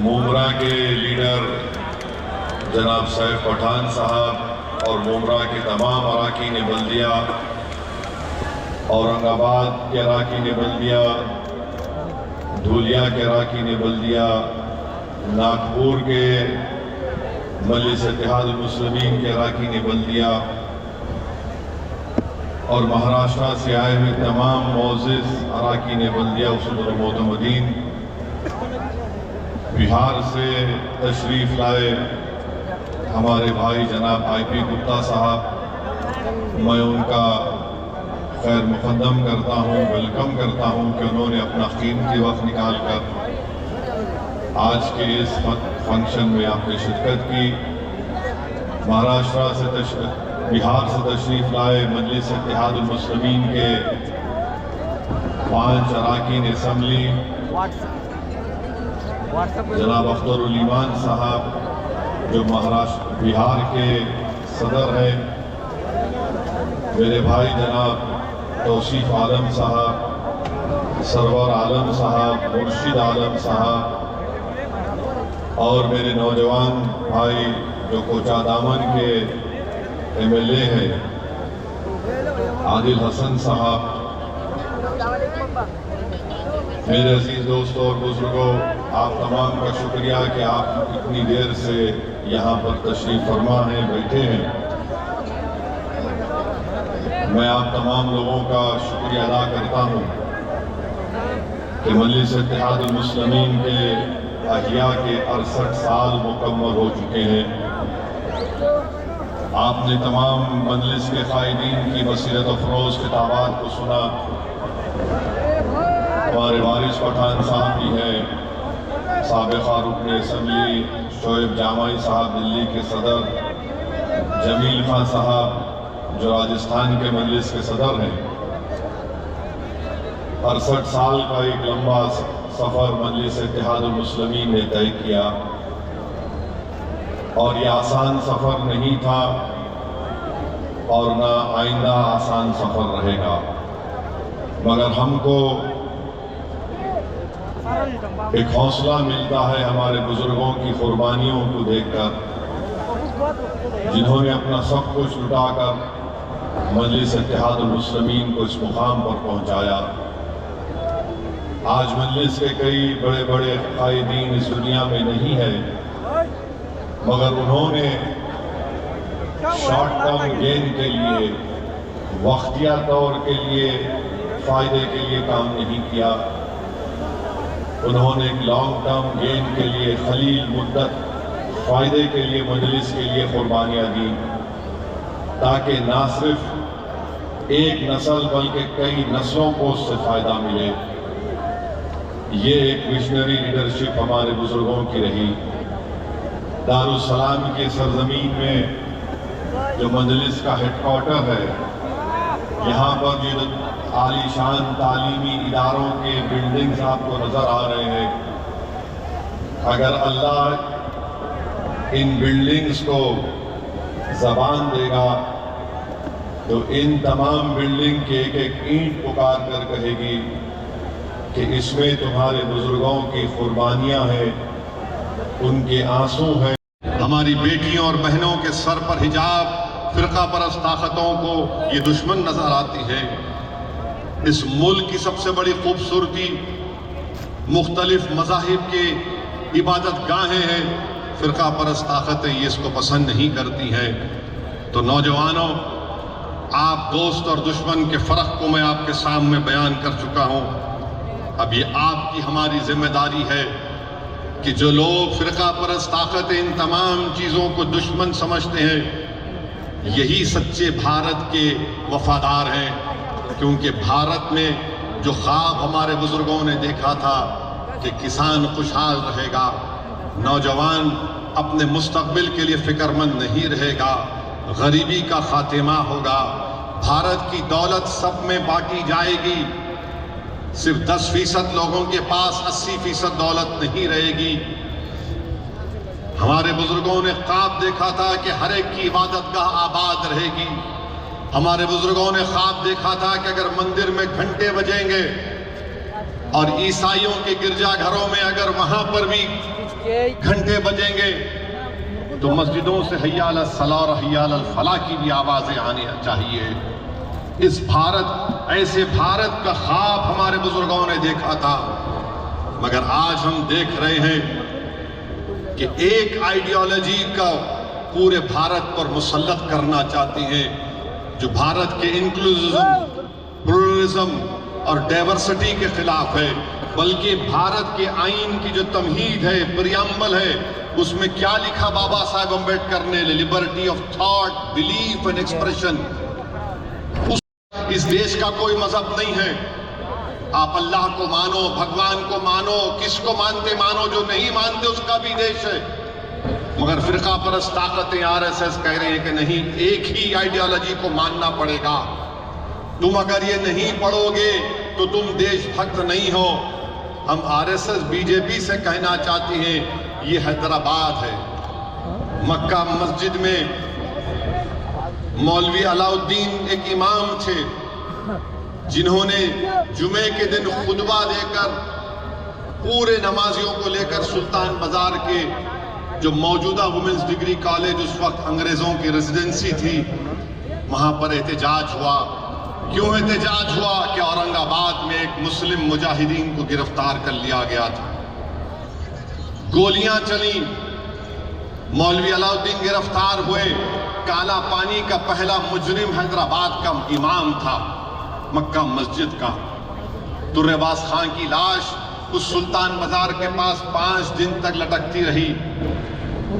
मुमरा के लीडर जनाब सैफ पठान साहब और मुमरा के तमाम अरकान बल्दिया, औरंगाबाद के अरकान बल्दिया, धुलिया के अरकान बल्दिया, नागपुर के मजलिस इत्तेहादुल मुस्लिमीन के अरकान बल्दिया और महाराष्ट्र से आए हुए तमाम मोअज़्ज़िज़ अरकान बल्दिया सदर मोतमदीन, बिहार से तशरीफ़ लाए हमारे भाई जनाब IP गुप्ता साहब, मैं उनका खैर मुक़द्दम करता हूँ, वेलकम करता हूँ कि उन्होंने अपना कीमती वक्त निकाल कर आज के इस फंक्शन में आपने शिरकत की। महाराष्ट्र से बिहार से तशरीफ़ लाए मजलिस इत्तेहादुल मुस्लिमीन के 5 अरकान असम्बली जनाब अख्तरुल ईमान साहब जो बिहार के सदर हैं, मेरे भाई जनाब तौसीफ आलम साहब, सरवर आलम साहब, मुर्शिद आलम साहब और मेरे नौजवान भाई जो कोचा दामन के MLA हैं आदिल हसन साहब, मेरे अजीज दोस्तों और बुजुर्गों, आप तमाम का शुक्रिया कि आप इतनी देर से यहाँ पर तशरीफ़ फरमा हैं, बैठे हैं। मैं आप तमाम लोगों का शुक्रिया अदा करता हूँ कि मजलिस इत्तेहादुल मुस्लिमीन के अहिया के 68 साल मुकम्मल हो चुके हैं। आपने तमाम मजलिस के क़ायदीन की बसीरत अफरोज़ किताबात को सुना। हमारे वारिस पठान साहब भी हैं, साबिक़ा रुकन असम्बली शोएब जामाई साहब दिल्ली के सदर, जमील खान साहब जो राजस्थान के मजलिस के सदर हैं। 68 साल का एक लंबा सफ़र मजलिस इत्तेहादुल मुस्लिमीन ने तय किया और ये आसान सफ़र नहीं था और ना आइंदा आसान सफ़र रहेगा, मगर हमको एक हौसला मिलता है हमारे बुजुर्गों की कुर्बानियों को देखकर, जिन्होंने अपना सब कुछ लुटाकर मजलिस इत्तेहादुल मुस्लिमीन को इस मुकाम पर पहुंचाया। आज मजलिस के कई बड़े बड़े क़ायदीन इस दुनिया में नहीं है, मगर उन्होंने शॉर्ट टर्म गेन के लिए, वक्तिया तौर के लिए, फ़ायदे के लिए काम नहीं किया। उन्होंने एक लॉन्ग टर्म गेन के लिए, खलील मुद्दत फ़ायदे के लिए मजलिस के लिए कुर्बानियाँ दी, ताकि ना सिर्फ एक नस्ल बल्कि कई नस्लों को उससे फ़ायदा मिले। ये एक विजनरी लीडरशिप हमारे बुजुर्गों की रही। दारुस्सलाम की सरजमीन में जो मजलिस का हेडक्वार्टर है, यहाँ पर जो आलीशान तालीमी इदारों के बिल्डिंग्स आपको नज़र आ रहे हैं, अगर अल्लाह इन बिल्डिंग्स को ज़बान देगा तो इन तमाम बिल्डिंग के एक एक ईंट पुकार कर कहेगी कि इसमें तुम्हारे बुजुर्गों की कुर्बानियां हैं, उनके आंसू हैं। हमारी बेटियों और बहनों के सर पर हिजाब फिरका परस्त ताकतों को ये दुश्मन नजर आती है। इस मुल्क की सबसे बड़ी खूबसूरती मुख्तलिफ मज़ाहिब के इबादत गाहें हैं, फिरका परस्त ताकतें ये इसको पसंद नहीं करती हैं। तो नौजवानों, आप दोस्त और दुश्मन के फ़र्क को मैं आपके सामने बयान कर चुका हूँ। अब ये आपकी हमारी जिम्मेदारी है कि जो लोग फिरका परस्त ताकतें इन तमाम चीज़ों को दुश्मन समझते हैं, यही सच्चे भारत के वफादार हैं। क्योंकि भारत में जो ख्वाब हमारे बुजुर्गों ने देखा था कि किसान खुशहाल रहेगा, नौजवान अपने मुस्तकबिल के लिए फिक्रमंद नहीं रहेगा, गरीबी का खात्मा होगा, भारत की दौलत सब में बांटी जाएगी, सिर्फ 10% लोगों के पास 80% दौलत नहीं रहेगी। हमारे बुजुर्गों ने ख्वाब देखा था कि हर एक की इबादतगाह आबाद रहेगी। हमारे बुजुर्गों ने ख्वाब देखा था कि अगर मंदिर में घंटे बजेंगे और ईसाइयों के गिरजाघरों में अगर वहां पर भी घंटे बजेंगे तो मस्जिदों से हय्या अल सलाह और हय्या अल फलाह की भी आवाजें आनी चाहिए। इस भारत, ऐसे भारत का ख्वाब हमारे बुजुर्गों ने देखा था, मगर आज हम देख रहे हैं कि एक आइडियोलॉजी का पूरे भारत पर मुसल्लत करना चाहती है, जो भारत के इंक्लूसिविज्म, प्लुरलिज्म और डाइवर्सिटी के खिलाफ है। बल्कि भारत के आईन की जो तमहीद है, प्रियम्बल है, उसमें क्या लिखा बाबा साहेब अम्बेडकर ने? Liberty of thought, belief and expression. इस देश का कोई मजहब नहीं है। आप अल्लाह को मानो, भगवान को मानो, किसको मानते मानो, जो नहीं मानते उसका भी देश है। मगर फिरका परस्त ताकतें आरएसएस कह रहे हैं कि नहीं, एक ही आइडियोलॉजी को मानना पड़ेगा। तुम अगर ये नहीं पढ़ोगे तो तुम देशभक्त नहीं हो। हम आरएसएस बीजेपी से कहना चाहती हैं, ये हैदराबाद है। मक्का मस्जिद में मौलवी अलाउद्दीन एक इमाम थे, जिन्होंने जुमे के दिन खुतबा देकर पूरे नमाजियों को लेकर सुल्तान बाजार के जो मौजूदा वुमेन्स डिग्री कॉलेज उस वक्त अंग्रेजों की रेजिडेंसी थी, वहां पर एहतजाज हुआ। क्यों एहतजाज हुआ? कि औरंगाबाद में एक मुस्लिम मुजाहिदीन को गिरफ्तार कर लिया गया था, गोलियां चली, मौलवी अलाउद्दीन गिरफ्तार हुए। काला पानी का पहला मुजरिम हैदराबाद का इमाम था, मक्का मस्जिद का। तुर्रेबाज खान की लाश उस सुल्तान बाजार के पास 5 दिन तक लटकती रही।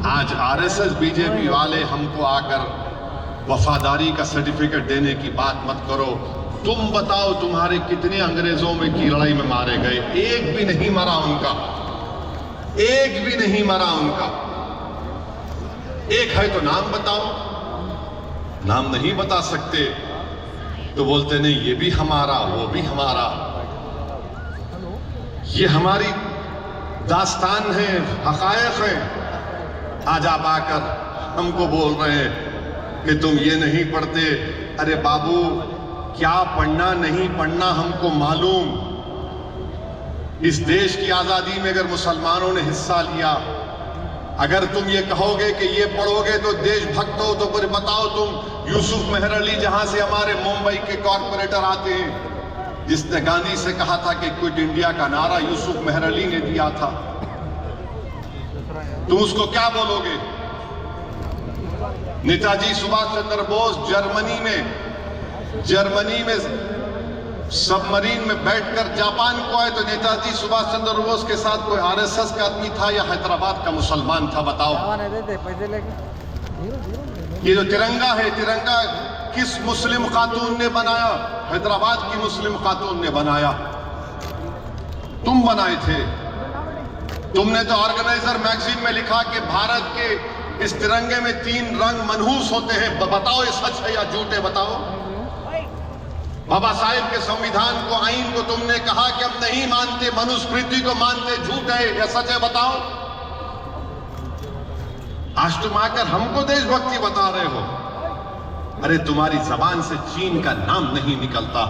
आज आरएसएस बीजेपी वाले हमको आकर वफादारी का सर्टिफिकेट देने की बात मत करो। तुम बताओ तुम्हारे कितने अंग्रेजों में की लड़ाई में मारे गए? एक भी नहीं मरा उनका, एक भी नहीं मरा उनका। एक है तो नाम बताओ, नाम नहीं बता सकते तो बोलते नहीं ये भी हमारा, वो भी हमारा। ये हमारी दास्तान है, हकायक है। आज आप आकर हमको बोल रहे हैं कि तुम ये नहीं पढ़ते। अरे बाबू, क्या पढ़ना नहीं पढ़ना हमको मालूम। इस देश की आजादी में अगर मुसलमानों ने हिस्सा लिया, अगर तुम ये कहोगे कि ये पढ़ोगे तो देशभक्त हो, तो फिर बताओ तुम यूसुफ मेहर अली, जहां से हमारे मुंबई के कॉर्पोरेटर आते हैं, जिसने गांधी से कहा था कि क्विट इंडिया का नारा यूसुफ मेहर अली ने दिया था, तुम उसको क्या बोलोगे? नेताजी सुभाष चंद्र बोस जर्मनी में सबमरीन में बैठकर जापान को आए, तो नेताजी सुभाष चंद्र बोस के साथ कोई आरएसएस का आदमी था या हैदराबाद का मुसलमान था? बताओ। ये जो तिरंगा है, तिरंगा किस मुस्लिम खातून ने बनाया? हैदराबाद की मुस्लिम खातून ने बनाया। तुम बनाए थे। तुमने तो ऑर्गेनाइजर मैगजीन में लिखा कि भारत के इस तिरंगे में 3 रंग मनहूस होते हैं। बताओ ये सच है या झूठ है? बताओ। बाबा साहेब के संविधान को, आईन को तुमने कहा कि हम नहीं मानते, मनुस्मृति को मानते, झूठ है या सच है? बताओ। आज तुम आकर हमको देशभक्ति बता रहे हो। अरे तुम्हारी जबान से चीन का नाम नहीं निकलता।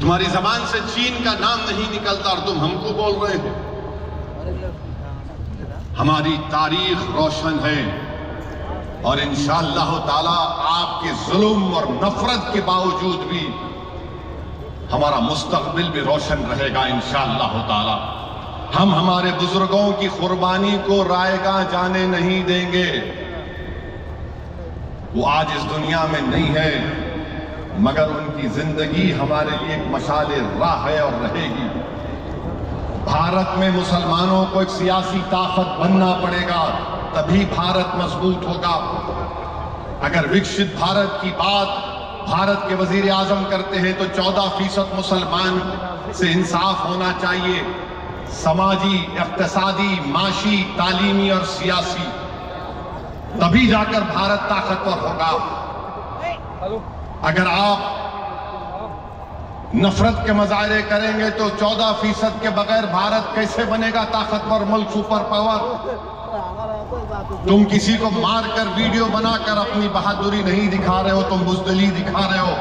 तुम्हारी जबान से चीन का नाम नहीं निकलता और तुम हमको बोल रहे हो। हमारी तारीख रोशन है और इंशाअल्लाह ताला आपके जुल्म और नफरत के बावजूद भी हमारा मुस्तकबिल भी रोशन रहेगा इंशाअल्लाह ताला। हम हमारे बुजुर्गों की कुर्बानी को रायगा जाने नहीं देंगे। वो आज इस दुनिया में नहीं है, मगर उनकी जिंदगी हमारे लिए एक मशाले राह है और रहेगी। भारत में मुसलमानों को एक सियासी ताकत बनना पड़ेगा, तभी भारत मजबूत होगा। अगर विकसित भारत की बात भारत के वजीर आजम करते हैं तो 14% मुसलमान से इंसाफ होना चाहिए, समाजी, इक्तिसादी, माशी, तालीमी और सियासी, तभी जाकर भारत ताकतवर होगा। अगर आप नफरत के मजाहरे करेंगे तो 14% के बगैर भारत कैसे बनेगा ताकतवर मुल्क, सुपर पावर। तुम किसी को मारकर वीडियो बनाकर अपनी बहादुरी नहीं दिखा रहे हो, तुम बुजदिली दिखा रहे हो।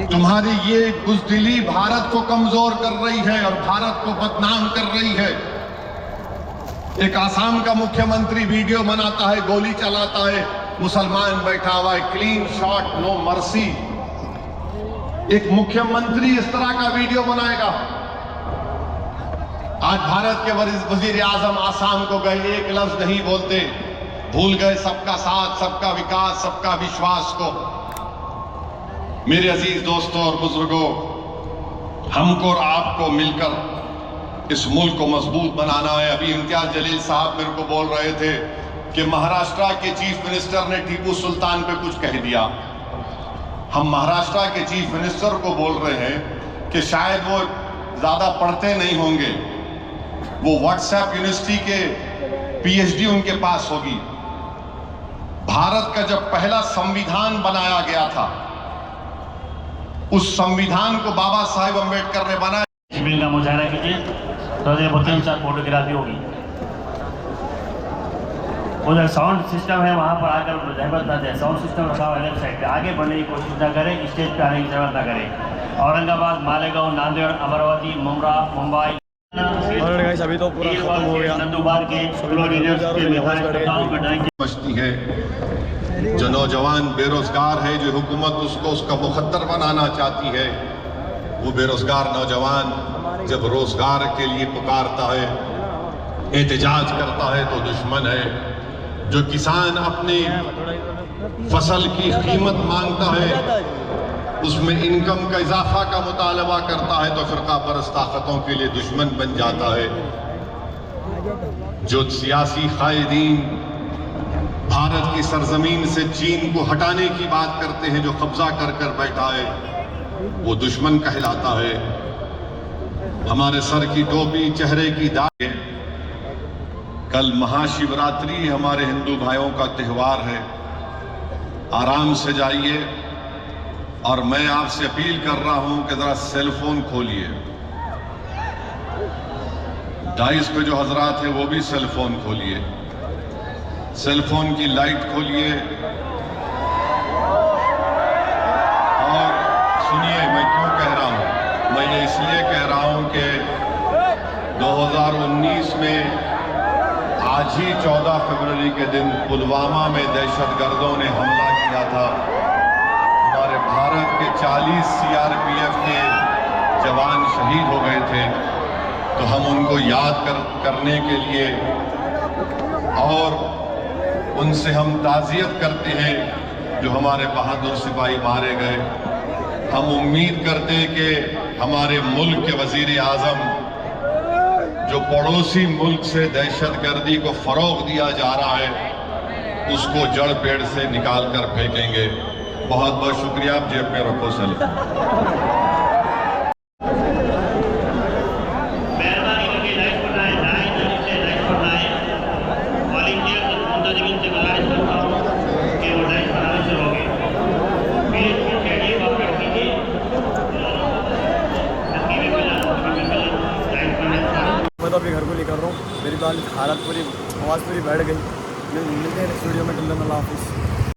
तुम्हारी ये बुजदिली भारत को कमजोर कर रही है और भारत को बदनाम कर रही है। एक आसाम का मुख्यमंत्री वीडियो बनाता है, गोली चलाता है, मुसलमान बैठा हुआ है, क्लीन शॉट, नो मर्सी। एक मुख्यमंत्री इस तरह का वीडियो बनाएगा। आज भारत के वजीर आजम आसाम को गए, एक लफ्ज नहीं बोलते, भूल गए सबका साथ, सबका विकास, सबका विश्वास को। मेरे अजीज दोस्तों और बुजुर्गों, हमको और आपको मिलकर इस मुल्क को मजबूत बनाना है। अभी इम्तियाज जलील साहब मेरे को बोल रहे थे कि महाराष्ट्र के चीफ मिनिस्टर ने टीपू सुल्तान पे कुछ कह दिया। हम महाराष्ट्र के चीफ मिनिस्टर को बोल रहे हैं कि शायद वो ज्यादा पढ़ते नहीं होंगे, वो व्हाट्सएप यूनिवर्सिटी के पीएचडी उनके पास होगी। भारत का जब पहला संविधान बनाया गया था, उस संविधान को बाबा साहेब अम्बेडकर ने बनाया। शिविर का मुजाहरा कीजिए तो 3-4 फोटोग्राफी होगी। उधर साउंड सिस्टम है, वहाँ पर आकर जहमत ना दें। साउंड सिस्टम रखा हुआ है लेफ्ट साइड पे, आगे बढ़ने की कोशिश ना करें, स्टेज पे आने की जरूरत ना करें। औरंगाबाद, मालेगांव, नांदेड़, अमरावती, मुमरा, मुंबई और गाइस अभी तो पूरा खत्म हो गया। नंदुबार के समझती है। जो नौजवान बेरोजगार है, जो हुकूमत उसको उसका मुखद्दर बनाना चाहती है, वो बेरोजगार नौजवान जब रोजगार के लिए पुकारता है, एहतजाज करता है तो दुश्मन है। जो किसान अपनी फसल की कीमत मांगता है, उसमें इनकम का इजाफा का मुतालबा करता है तो फिरका परस्त ताकतों के लिए दुश्मन बन जाता है। जो सियासी कायदीन भारत की सरजमीन से चीन को हटाने की बात करते हैं, जो कब्जा कर कर बैठा है, वो दुश्मन कहलाता है। हमारे सर की टोपी, चेहरे की दाग। कल महाशिवरात्रि हमारे हिंदू भाइयों का त्योहार है। आराम से जाइए और मैं आपसे अपील कर रहा हूं कि जरा सेल फोन खोलिए। डाइस पे जो हजरात हैं वो भी सेल फोन खोलिए, सेल फोन की लाइट खोलिए। और सुनिए मैं क्यों कह रहा हूं, मैं ये इसलिए कह रहा हूं कि 2019 में आज ही 14 फरवरी के दिन पुलवामा में दहशतगर्दों ने हमला किया था। हमारे भारत के 40 सीआरपीएफ के जवान शहीद हो गए थे, तो हम उनको याद करने के लिए और उनसे हम ताज़ियत करते हैं जो हमारे बहादुर सिपाही मारे गए। हम उम्मीद करते हैं कि हमारे मुल्क के वजीर आजम जो पड़ोसी मुल्क से दहशतगर्दी को फरोग दिया जा रहा है, उसको जड़ पेड़ से निकाल कर फेंकेंगे। बहुत बहुत शुक्रिया। आप जेब में रखो सर। मेहरबानी करके लाइट पर आए, दाएं तरफ से लाइट पर आए। वॉलंटियर मुंतजिमिन से गुजारिश करता हूँ कि वो लाइट पर आना शुरू हो गए। मैं तो अपने घर को लेकर रहा हूँ। मेरी हालत पूरी, आवाज़ पूरी बैठ गई। मिलते हैं नेक्स्ट वीडियो में। अल्लाह हाफिज़।